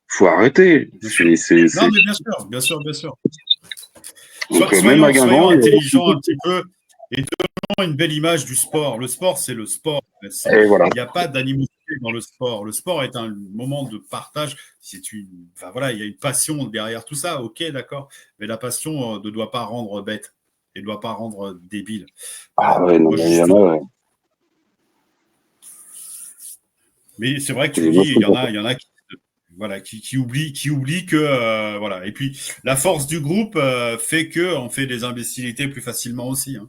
Faut arrêter. Non, mais bien sûr, bien sûr, bien sûr. Donc, même à Soyons Guingamp, intelligents un petit peu et donnons une belle image du sport. Le sport, c'est le sport. et voilà. Il n'y a pas d'animosité dans le sport. Le sport est un moment de partage. Enfin, voilà, il y a une passion derrière tout ça. Ok, d'accord. Mais la passion ne doit pas rendre bête et ne doit pas rendre débile. Ah Voilà. ouais, non, Moi, mais il y en a, ouais. Mais c'est vrai que tu Et le moi, dis, je il y en comprends a, il y en a qui oublient que voilà. Et puis la force du groupe fait que on fait des imbécilités plus facilement aussi. Hein.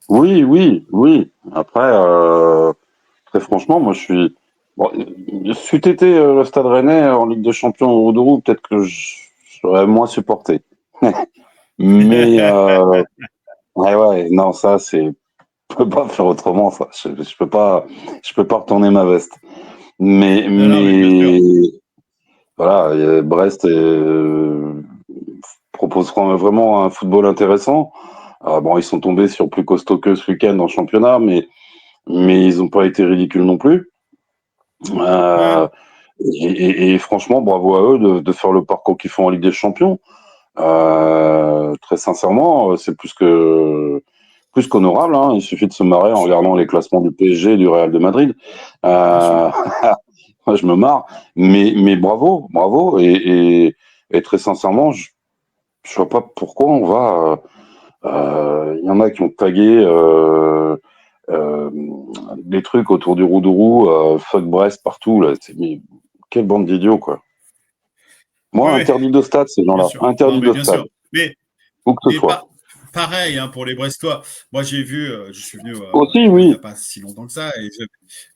Oui, oui, oui. Après, très franchement, moi, je suis. Bon, c'eût été le Stade Rennais en Ligue des Champions au Roux, peut-être que j'aurais moins supporté. Mais ouais, ouais, non, ça, c'est. Je peux pas faire autrement, ça. Je peux pas retourner ma veste. Non, non, mais bien sûr. Mais voilà, Brest proposeront vraiment un football intéressant. Bon, ils sont tombés sur plus costaud que ce week-end en championnat, mais ils n'ont pas été ridicules non plus. Ouais. Euh, et franchement, bravo à eux de faire le parcours qu'ils font en Ligue des Champions. Très sincèrement, c'est plus qu'honorable. Hein. Il suffit de se marrer en regardant les classements du PSG et du Real de Madrid. Bien sûr. Euh, moi, je me marre, mais bravo, bravo. Et très sincèrement, je vois pas pourquoi on va. Il y en a qui ont tagué euh, des trucs autour du Roudourou, fuck Brest partout. Là. Mais quelle bande d'idiots, quoi. Moi, Oui, interdit de stade, ces bien gens-là. sûr. Non, Interdit mais de bien stade. sûr. Mais Où que ce et soit. pas pareil hein, pour les Brestois. Moi, j'ai vu, je suis venu Aussi, il y a oui. pas si longtemps que ça,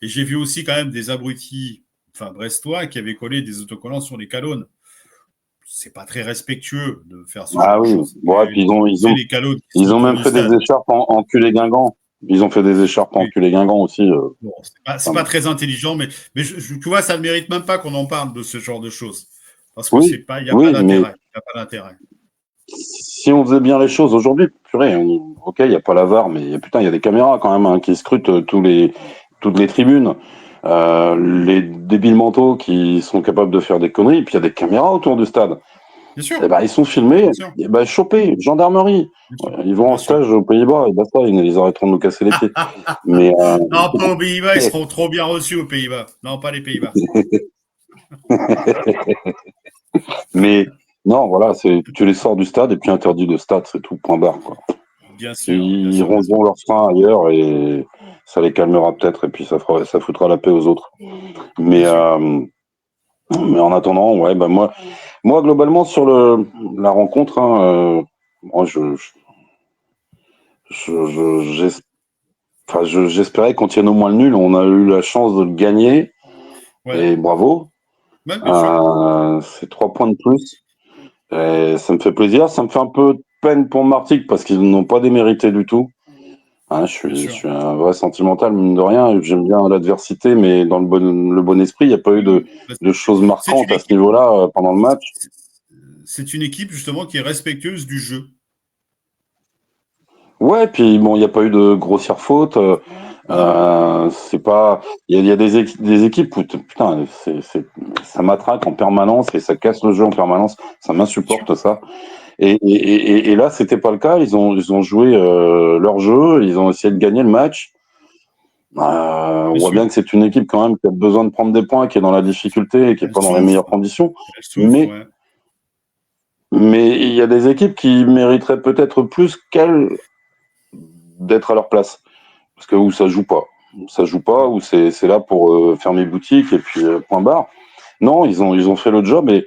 et j'ai vu aussi quand même des abrutis, enfin brestois, qui avaient collé des autocollants sur les calônes. C'est pas très respectueux de faire ce genre Ah de oui. choses. Bon, et puis Tu sais, les calônes qui sont ils ont autour même du fait des stade. écharpes en culé Guingamp. Ils ont fait des écharpes en Oui. culé Guingamp aussi. Bon, c'est Enfin, pas très intelligent, mais tu vois, ça ne mérite même pas qu'on en parle de ce genre de choses. Parce que oui, il n'y a pas oui, mais d'intérêt. Il n'y a pas d'intérêt. si on faisait bien les choses aujourd'hui, purée, ok, il n'y a pas la VAR, mais putain, il y a des caméras quand même hein, qui scrutent toutes les tribunes. Les débiles mentaux qui sont capables de faire des conneries, et puis il y a des caméras autour du stade. Bien sûr, Et ben, ils sont filmés, bien sûr, et ben, chopés, gendarmerie. bien sûr, Ils vont en bien sûr. stage aux Pays-Bas, et basta, ils arrêteront de nous casser les pieds. Mais, Non, pas aux Pays-Bas, ils seront trop bien reçus aux Pays-Bas. Non, pas les Pays-Bas. mais non, voilà, tu les sors du stade et puis interdit de stade, c'est tout, point barre, quoi. Bien sûr, bien Ils sûr, bien sûr. rongeront leurs freins ailleurs et ça les calmera peut-être et puis ça foutra la paix aux autres. Bien Mais, sûr. mais en attendant, ouais, bah moi globalement sur la rencontre, hein, moi j'es- enfin, j'espérais qu'on tienne au moins le nul. On a eu la chance de le gagner Ouais, et bravo. ouais, bien sûr. C'est 3 points de plus. Et ça me fait plaisir. Ça me fait un peu de peine pour Martigues parce qu'ils n'ont pas démérité du tout. Hein, Bien je sûr. suis un vrai sentimental, mine de rien. J'aime bien l'adversité, mais dans le bon esprit. Il n'y a pas eu de choses C'est une marquantes à ce équipe, niveau-là pendant le match. c'est une équipe justement qui est respectueuse du jeu. Ouais, puis bon, il n'y a pas eu de grossières fautes. Non, C'est pas. Il y a des équipes où putain, ça matraque en permanence et ça casse le jeu en permanence. Ça bien sûr. m'insupporte ça. Et là, c'était pas le cas. Ils ont joué leur jeu. Ils ont essayé de gagner le match. On Bien voit sûr. bien que c'est une équipe quand même qui a besoin de prendre des points, qui est dans la difficulté et qui est Elle pas dans les meilleures souffre. conditions. Elle souffre, Mais, ouais. mais il y a des équipes qui mériteraient peut-être plus qu'elles d'être à leur place. Parce que où ça joue pas. Ça joue pas, où c'est là pour fermer boutique et puis point barre. Non, ils ont fait le job et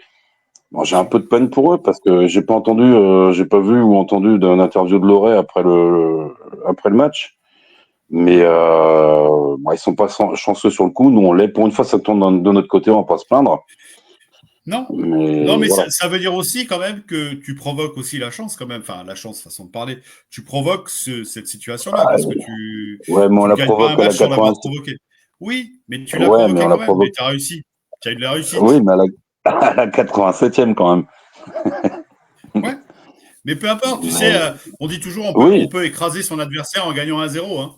bon, Bien j'ai un sûr. peu de peine pour eux parce que j'ai pas vu ou entendu d'une interview de Loré après le match. Mais Ouais. bon, ils sont pas chanceux sur le coup. Nous, on l'est. Pour une fois, ça tourne de notre côté, on va pas se plaindre. Non. Non, Mais mais voilà. ça veut dire aussi quand même que tu provoques aussi la chance quand même. Enfin, la chance, façon de parler. Tu provoques cette situation-là parce que Ouais, mais on tu la gagnes pas un provoque à la match sans l'avoir 80. provoqué. Oui, mais tu l'as Ouais, mais on provoqué la quand même. Mais provoque. tu as réussi. Tu as eu de la Oui, réussite. mais à la 87e quand même. Ouais. Mais peu importe, tu sais, Mais on dit toujours oui, on peut écraser son adversaire en gagnant 1-0. Hein.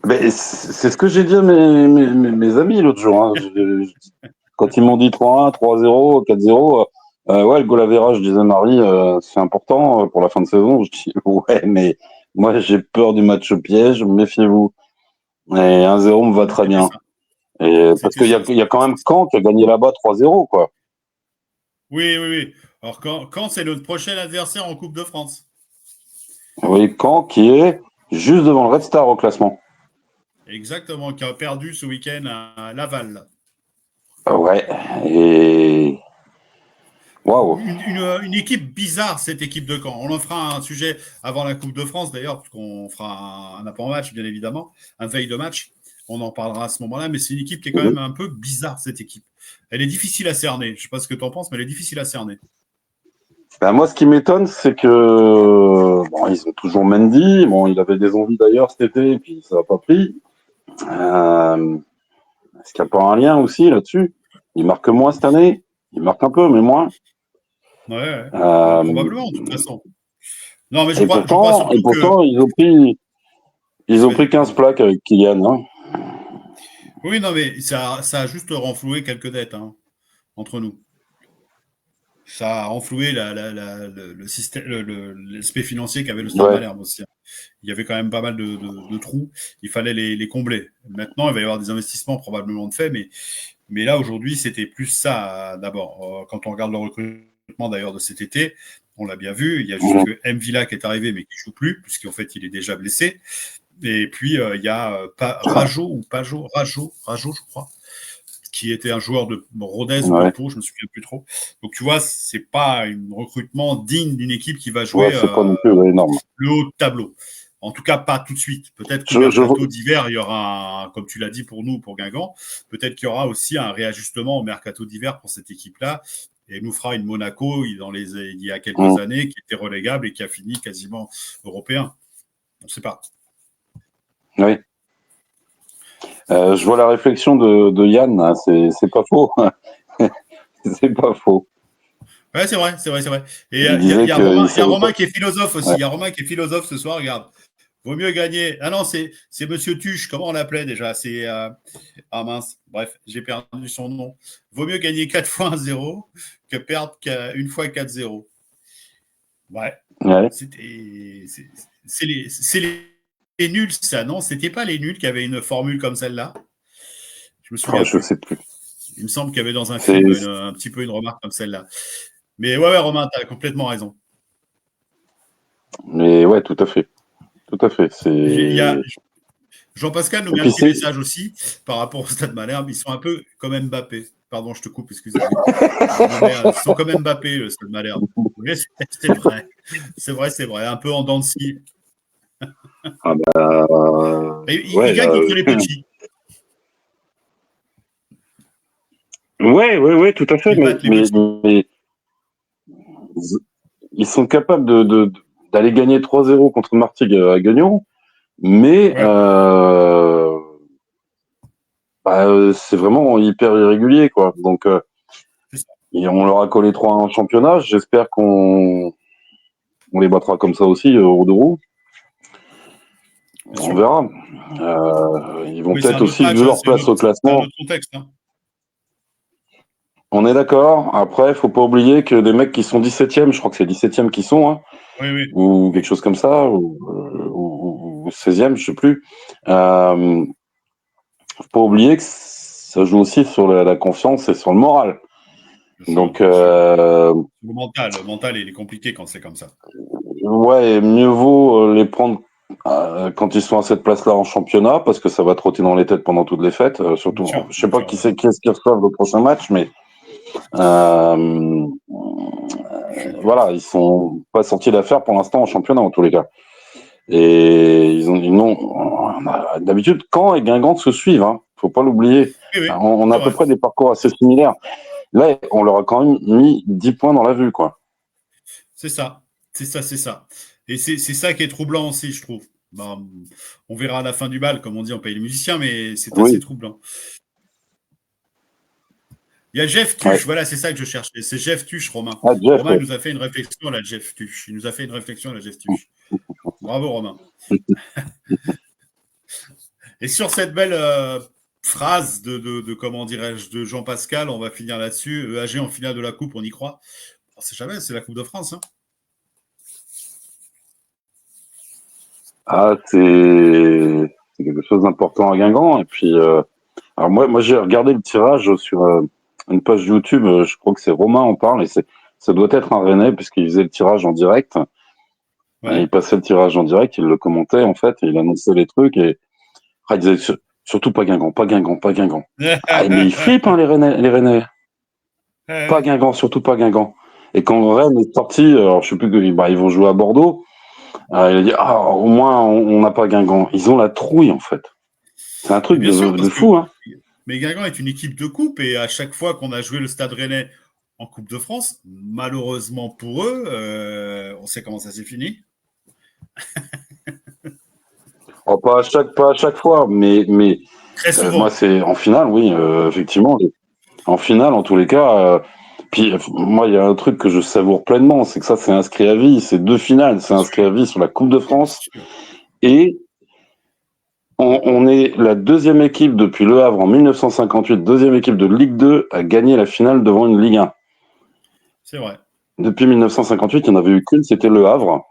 Mais c'est ce que j'ai dit à mes amis l'autre jour. Hein. Quand ils m'ont dit 3-1, 3-0, 4-0, ouais, le goal average, disait Marie, c'est important pour la fin de saison. Je dis, ouais, mais moi, j'ai peur du match piège, méfiez-vous. Et 1-0 me va très C'était bien. ça. Et parce C'était qu'il ça. y a quand même C'est ça. Caen qui a gagné là-bas 3-0, quoi. Oui, oui, oui. Alors, quand c'est notre prochain adversaire en Coupe de France. Oui, Caen qui est juste devant le Red Star au classement. Exactement, qui a perdu ce week-end à Laval. Ouais, et waouh. Une équipe bizarre, cette équipe de Caen. On en fera un sujet avant la Coupe de France, d'ailleurs, parce qu'on fera un avant-match, bien évidemment, un veille de match. On en parlera à ce moment-là, mais c'est une équipe qui est quand même un peu bizarre, cette équipe. Elle est difficile à cerner. Je ne sais pas ce que tu en penses, mais elle est difficile à cerner. Ben moi, ce qui m'étonne, c'est que bon, ils ont toujours Mendy. Bon, il avait des envies d'ailleurs cet été, et puis ça n'a pas pris. Est-ce qu'il n'y a pas un lien aussi là-dessus? Il marque moins cette année. Il marque un peu, mais moins. Ouais, ouais. Bah, Euh, probablement, de toute façon. Non, mais et je crois pourtant, et surtout que. pourtant, ils Vas-y, ont pris vas-y, 15 pardon. plaques avec Kylian. Hein. Oui, non, mais ça a juste renfloué quelques dettes, hein, entre nous. Ça a renfloué le système, l'aspect financier qu'avait le Stade Ouais. Malherbe aussi, hein. Il y avait quand même pas mal de trous. Il fallait les combler. Maintenant, il va y avoir des investissements probablement de fait, mais là, aujourd'hui, c'était plus ça d'abord. Quand on regarde le recrutement d'ailleurs de cet été, on l'a bien vu. Il y a juste que M. Villa qui est arrivé, mais qui ne joue plus, puisqu'en fait, il est déjà blessé. Et puis, il y a Rajo ou Pajo, Rajo, je crois, qui était un joueur de Rodez ou de Ouais. Pau, je me souviens plus trop. Donc tu vois, c'est pas un recrutement digne d'une équipe qui va Ouais, jouer c'est pas non plus énorme. le haut de tableau. En tout cas, pas tout de suite. Peut-être qu'au Je, je, mercato d'hiver, il y aura, comme tu l'as dit pour nous, pour Guingamp, peut-être qu'il y aura aussi un réajustement au mercato d'hiver pour cette équipe-là. Et nous fera une Monaco il y a quelques années qui était relégable et qui a fini quasiment européen. On ne sait pas. oui. Je vois la réflexion de Yann. Hein, c'est pas faux. C'est pas faux. Ouais, c'est vrai, c'est vrai, c'est vrai. Et Il disait qu'il Il y a savait pas. Romain qui est philosophe aussi. Ouais. Il y a Romain qui est philosophe ce soir. Regarde, vaut mieux gagner. Ah non, c'est Monsieur Tuche. Comment on l'appelait déjà? Ah mince. Bref, j'ai perdu son nom. Vaut mieux gagner 4 fois 1-0 que perdre une fois 4-0. Ouais. Ouais. C'est les nuls, ça, non? C'était pas les nuls qui avaient une formule comme celle-là? Je me Oh, souviens je plus. sais plus. Il me semble qu'il y avait dans un C'est, film un petit peu une remarque comme celle-là. Mais ouais, Romain, tu as complètement raison. mais ouais, tout à fait. Tout à fait. Il y a C'est. Jean-Pascal nous Et met un puis petit c'est. message aussi par rapport au Stade Malherbe. Ils sont un peu comme Mbappé. Pardon, je te coupe, excusez-moi. Ils sont comme Mbappé, le Stade Malherbe. Oui, c'est vrai. C'est vrai, c'est vrai. Un peu en dents de scie. Ah bah, Et ils ouais, gagnent là, contre les petits. ouais, ouais, ouais, tout à fait. Ils battent les petits. Mais ils sont capables d'aller gagner 3-0 contre Martigues à Guignon, mais Ouais. c'est vraiment hyper irrégulier, quoi. Donc, C'est ça. et on leur a collé 3 en championnat. J'espère on les battra comme ça aussi au deux roues. Bien On sûr. verra. Ils vont Oui, c'est peut-être un autre aussi, match. vu Hein. leur place au C'est un classement, autre contexte. Hein. on est d'accord. Après, il faut pas oublier que des mecs qui sont 17e, je crois que c'est 17e qui sont, hein, Oui, oui. ou quelque Oui. chose comme ça, ou 16e, je sais plus. Faut pas oublier que ça joue aussi sur la confiance et sur le moral. Bien sûr, Donc, bien sûr. Le mental, il est compliqué quand c'est comme ça. ouais, mieux vaut les prendre quand ils sont à cette place-là en championnat, parce que ça va trotter dans les têtes pendant toutes les fêtes. Bien Surtout, sûr, je sais bien pas sûr. qui c'est qui est-ce qui reçoivent le prochain match, mais euh, voilà, ils sont pas sortis d'affaire pour l'instant en championnat en tous les cas. Et ils n'ont d'habitude Caen et Guingamp se suivent, hein, faut pas l'oublier. Oui, oui, On a c'est à peu vrai. près des parcours assez similaires. Là, on leur a quand même mis 10 points dans la vue, quoi. C'est ça. C'est ça, c'est ça. Et c'est ça qui est troublant aussi, je trouve. Ben, on verra à la fin du bal, comme on dit, on paye les musiciens, mais c'est assez Oui, troublant. Il y a Jeff ouais. Tuche, voilà, c'est ça que je cherchais. C'est Jeff Tuche, Romain. Ah, Jeff, Romain, il ouais. nous a fait une réflexion, là, Jeff Tuche. Il nous a fait une réflexion, là, Jeff Tuche. Bravo, Romain. Et sur cette belle phrase de comment dirais-je, de Jean-Pascal, on va finir là-dessus. EAG en finale de la Coupe, on y croit. On sait jamais, c'est la Coupe de France. Hein. Ah, c'est quelque chose d'important à Guingamp. Et puis, alors moi j'ai regardé le tirage sur une page YouTube. Je crois que c'est Romain en parle et ça doit être un Rennais puisqu'il faisait le tirage en direct. Et il Ouais. passait le tirage en direct, il le commentait en fait, et il annonçait les trucs et il disait surtout pas Guingamp, pas Guingamp, pas Guingamp. Ah, mais ils flippent hein, les Rennais. Pas Guingamp, surtout pas Guingamp. Et quand Rennes est sorti, alors je sais plus que bah, ils vont jouer à Bordeaux. Il a dit au moins on n'a pas Guingamp. Ils ont la trouille en fait. C'est un Mais truc bien sûr, de parce que fou hein. mais Guingamp est une équipe de coupe et à chaque fois qu'on a joué le Stade Rennais en Coupe de France, malheureusement pour eux, on sait comment ça s'est fini. Oh, pas à chaque fois, mais Très moi souvent. c'est en finale, oui, effectivement. En finale, en tous les cas. Puis moi, il y a un truc que je savoure pleinement, c'est que ça, c'est inscrit à vie. C'est 2 finales, c'est Bien inscrit sûr. à vie sur la Coupe de Et bien France. sûr. Et on est la deuxième équipe depuis Le Havre en 1958, deuxième équipe de Ligue 2 à gagner la finale devant une Ligue 1. C'est vrai. Depuis 1958, il n'y en avait eu qu'une, c'était Le Havre.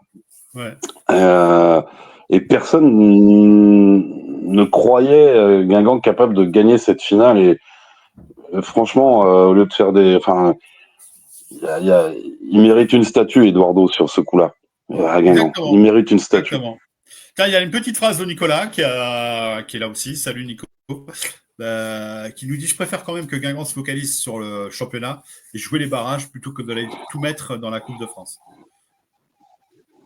Ouais. Euh, et personne ne croyait Guingamp capable de gagner cette finale. Et franchement, au lieu de faire des... Enfin, il mérite une statue, Eduardo, sur ce coup-là, à Guingamp. Il Exactement. mérite une statue. Exactement. Tiens, il y a une petite phrase de Nicolas qui est là aussi. Salut Nico. Qui nous dit: je préfère quand même que Guingamp se focalise sur le championnat et jouer les barrages plutôt que d'aller tout mettre dans la Coupe de France.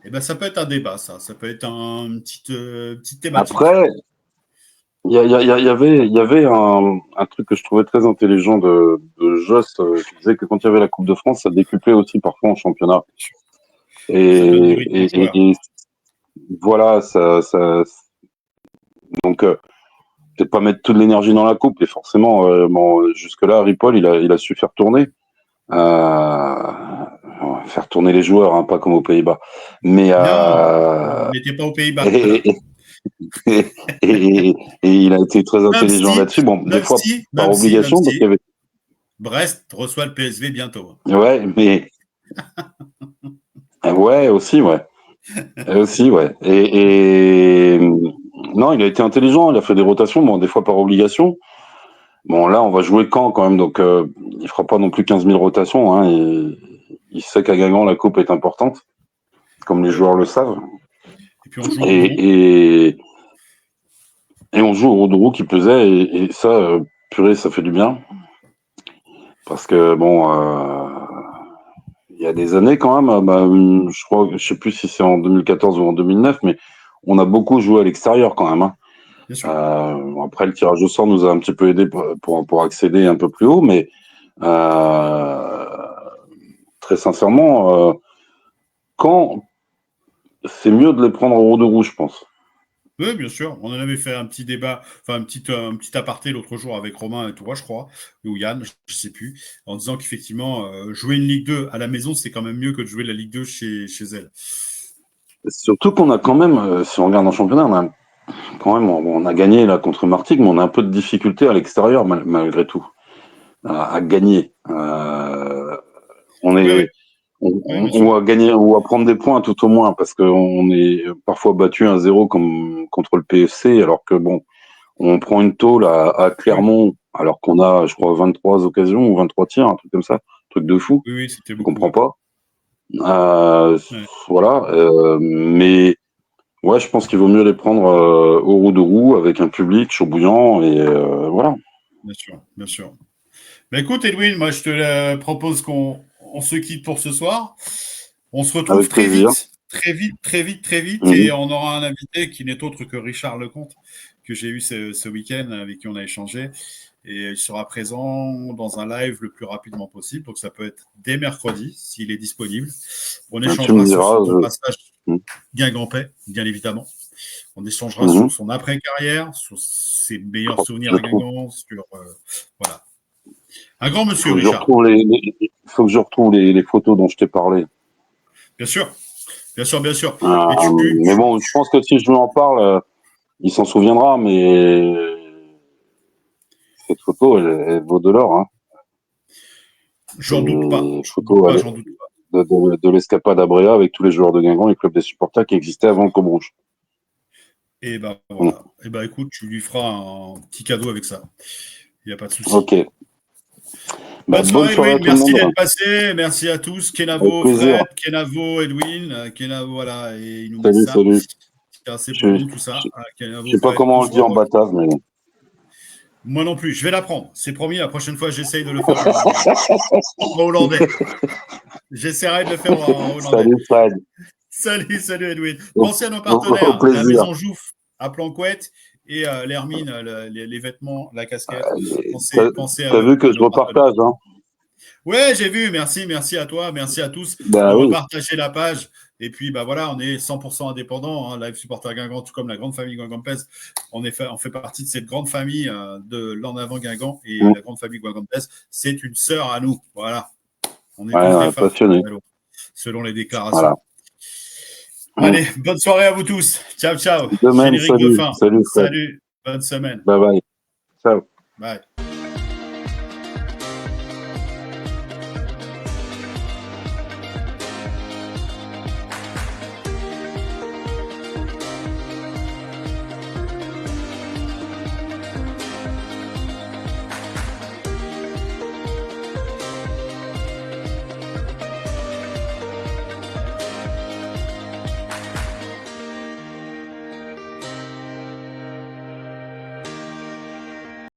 Et ben, ça peut être un débat, ça. Ça peut être une petite thématique. Après, il y avait un truc que je trouvais très intelligent de Joss, qui disait que quand il y avait la Coupe de France, ça décuplait aussi parfois en championnat. Ça donne du Et, rythme aux et, joueurs. et, et voilà, donc peut-être pas mettre toute l'énergie dans la coupe. Et forcément, bon, jusque-là, Ripoll, il a su faire tourner, faire tourner les joueurs, hein, pas comme aux Pays-Bas. Mais Non, on n'était pas aux Pays-Bas là. et, et, et, et il a été très Même intelligent si, là-dessus. Bon, des même fois si, par même si, même obligation, parce qu'il si, y avait. Brest reçoit le PSV bientôt. Ouais, mais ouais, aussi, ouais. Aussi, ouais. Non, il a été intelligent, il a fait des rotations, bon, des fois par obligation. Bon, là, on va jouer Caen quand même, donc il fera pas non plus 15 000 rotations. Hein, il sait qu'à Guingamp, la coupe est importante, comme les Oui. joueurs le savent. Et puis on joue au Roudron. Et, et, et on joue au Roudrou qui pesait, et ça, purée, ça fait du bien. Parce que, bon, il y a des années quand même, bah, je sais plus si c'est en 2014 ou en 2009, mais on a beaucoup joué à l'extérieur quand même. Hein. Bien sûr. Après, le tirage au sort nous a un petit peu aidé pour accéder un peu plus haut, mais euh, très sincèrement, quand c'est mieux de les prendre au Roux-de-Rouge, je pense. Oui, bien sûr. On en avait fait un petit débat, enfin un petit aparté l'autre jour avec Romain et toi, je crois, ou Yann, je ne sais plus, en disant qu'effectivement, jouer une Ligue 2 à la maison, c'est quand même mieux que de jouer la Ligue 2 chez elle. Surtout qu'on a quand même, si on regarde en championnat, on a gagné là contre Martigues, mais on a un peu de difficulté à l'extérieur malgré tout à gagner. On Oui, oui, est oui, bien on sûr. va gagner, on va prendre des points tout au moins parce qu'on est parfois battu 1-0 comme contre le PFC, alors que bon, on prend une tôle à Oui, Clermont alors qu'on a, je crois, 23 occasions ou 23 tirs, un truc comme ça, un truc de fou, oui, oui, c'était je beaucoup. comprends Ouais. pas. Euh, Ouais, voilà, mais ouais, je pense qu'il vaut mieux les prendre au roue de roue avec un public chaud bouillant et voilà. bien sûr, bien sûr. Mais écoute, Edwin, moi, je te propose qu'on se quitte pour ce soir. On se retrouve Avec très plaisir. vite, très vite, très vite, très vite, et Mhm. on aura un invité qui n'est autre que Richard Lecomte, que j'ai eu ce week-end, avec qui on a échangé. Et il sera présent dans un live le plus rapidement possible. Donc, ça peut être dès mercredi, s'il est disponible. On Tu me échangera sur diras. son passage Mhm. Guingampais, bien évidemment. On échangera Mhm. sur son après-carrière, sur ses meilleurs souvenirs Je à trouve. Guingamp, sur voilà. Un grand Il monsieur, faut que je Richard. retrouve faut que je retrouve les photos dont je t'ai parlé. Bien sûr, bien sûr, bien sûr. Et Mais bon, je pense que si je lui en parle, il s'en souviendra, mais cette photo, elle vaut de l'or. Hein. J'en doute pas. Photo J'en doute pas. de l'escapade à Bréa avec tous les joueurs de Guingamp et le club des supporters qui existait avant le Côme Rouge. Et ben voilà. Et ben écoute, tu lui feras un petit cadeau avec ça. Il n'y a pas de souci. Ok. Bonne soirée, à Edwin. tout le Merci monde. d'être passé. Merci à tous. Kenavo, Fred, Kenavo, Edwin. Kenavo, voilà. Et il nous met ça. Salut. C'est pour nous, tout ça. Kenavo, Je sais pas Fred, comment on le dit en batave, mais. Moi non plus. Je vais l'apprendre. C'est promis. La prochaine fois, j'essaye de le faire en hollandais. J'essaierai de le faire en hollandais. Salut, Fred. Salut, Edwin. Pensez à nos partenaires. La Maison Jouffre à Planquette et l'Hermine, les vêtements, la casquette. Pensez à T'as eux. vu que je repartage, hein? Ouais, j'ai vu. Merci à toi. Merci à tous de repartager la page. Et puis, bah voilà, on est 100% indépendant. Hein, Live Supporter Guingamp, tout comme la grande famille Guingampès. On fait partie de cette grande famille de l'En Avant Guingamp et la grande famille Guingampès. C'est une sœur à nous. Voilà. On est tous des passionnés. Selon les déclarations. Voilà. Allez, bonne soirée à vous tous. Ciao. De même, Générique de fin. Salut. Bonne semaine. Bye. Ciao. Bye.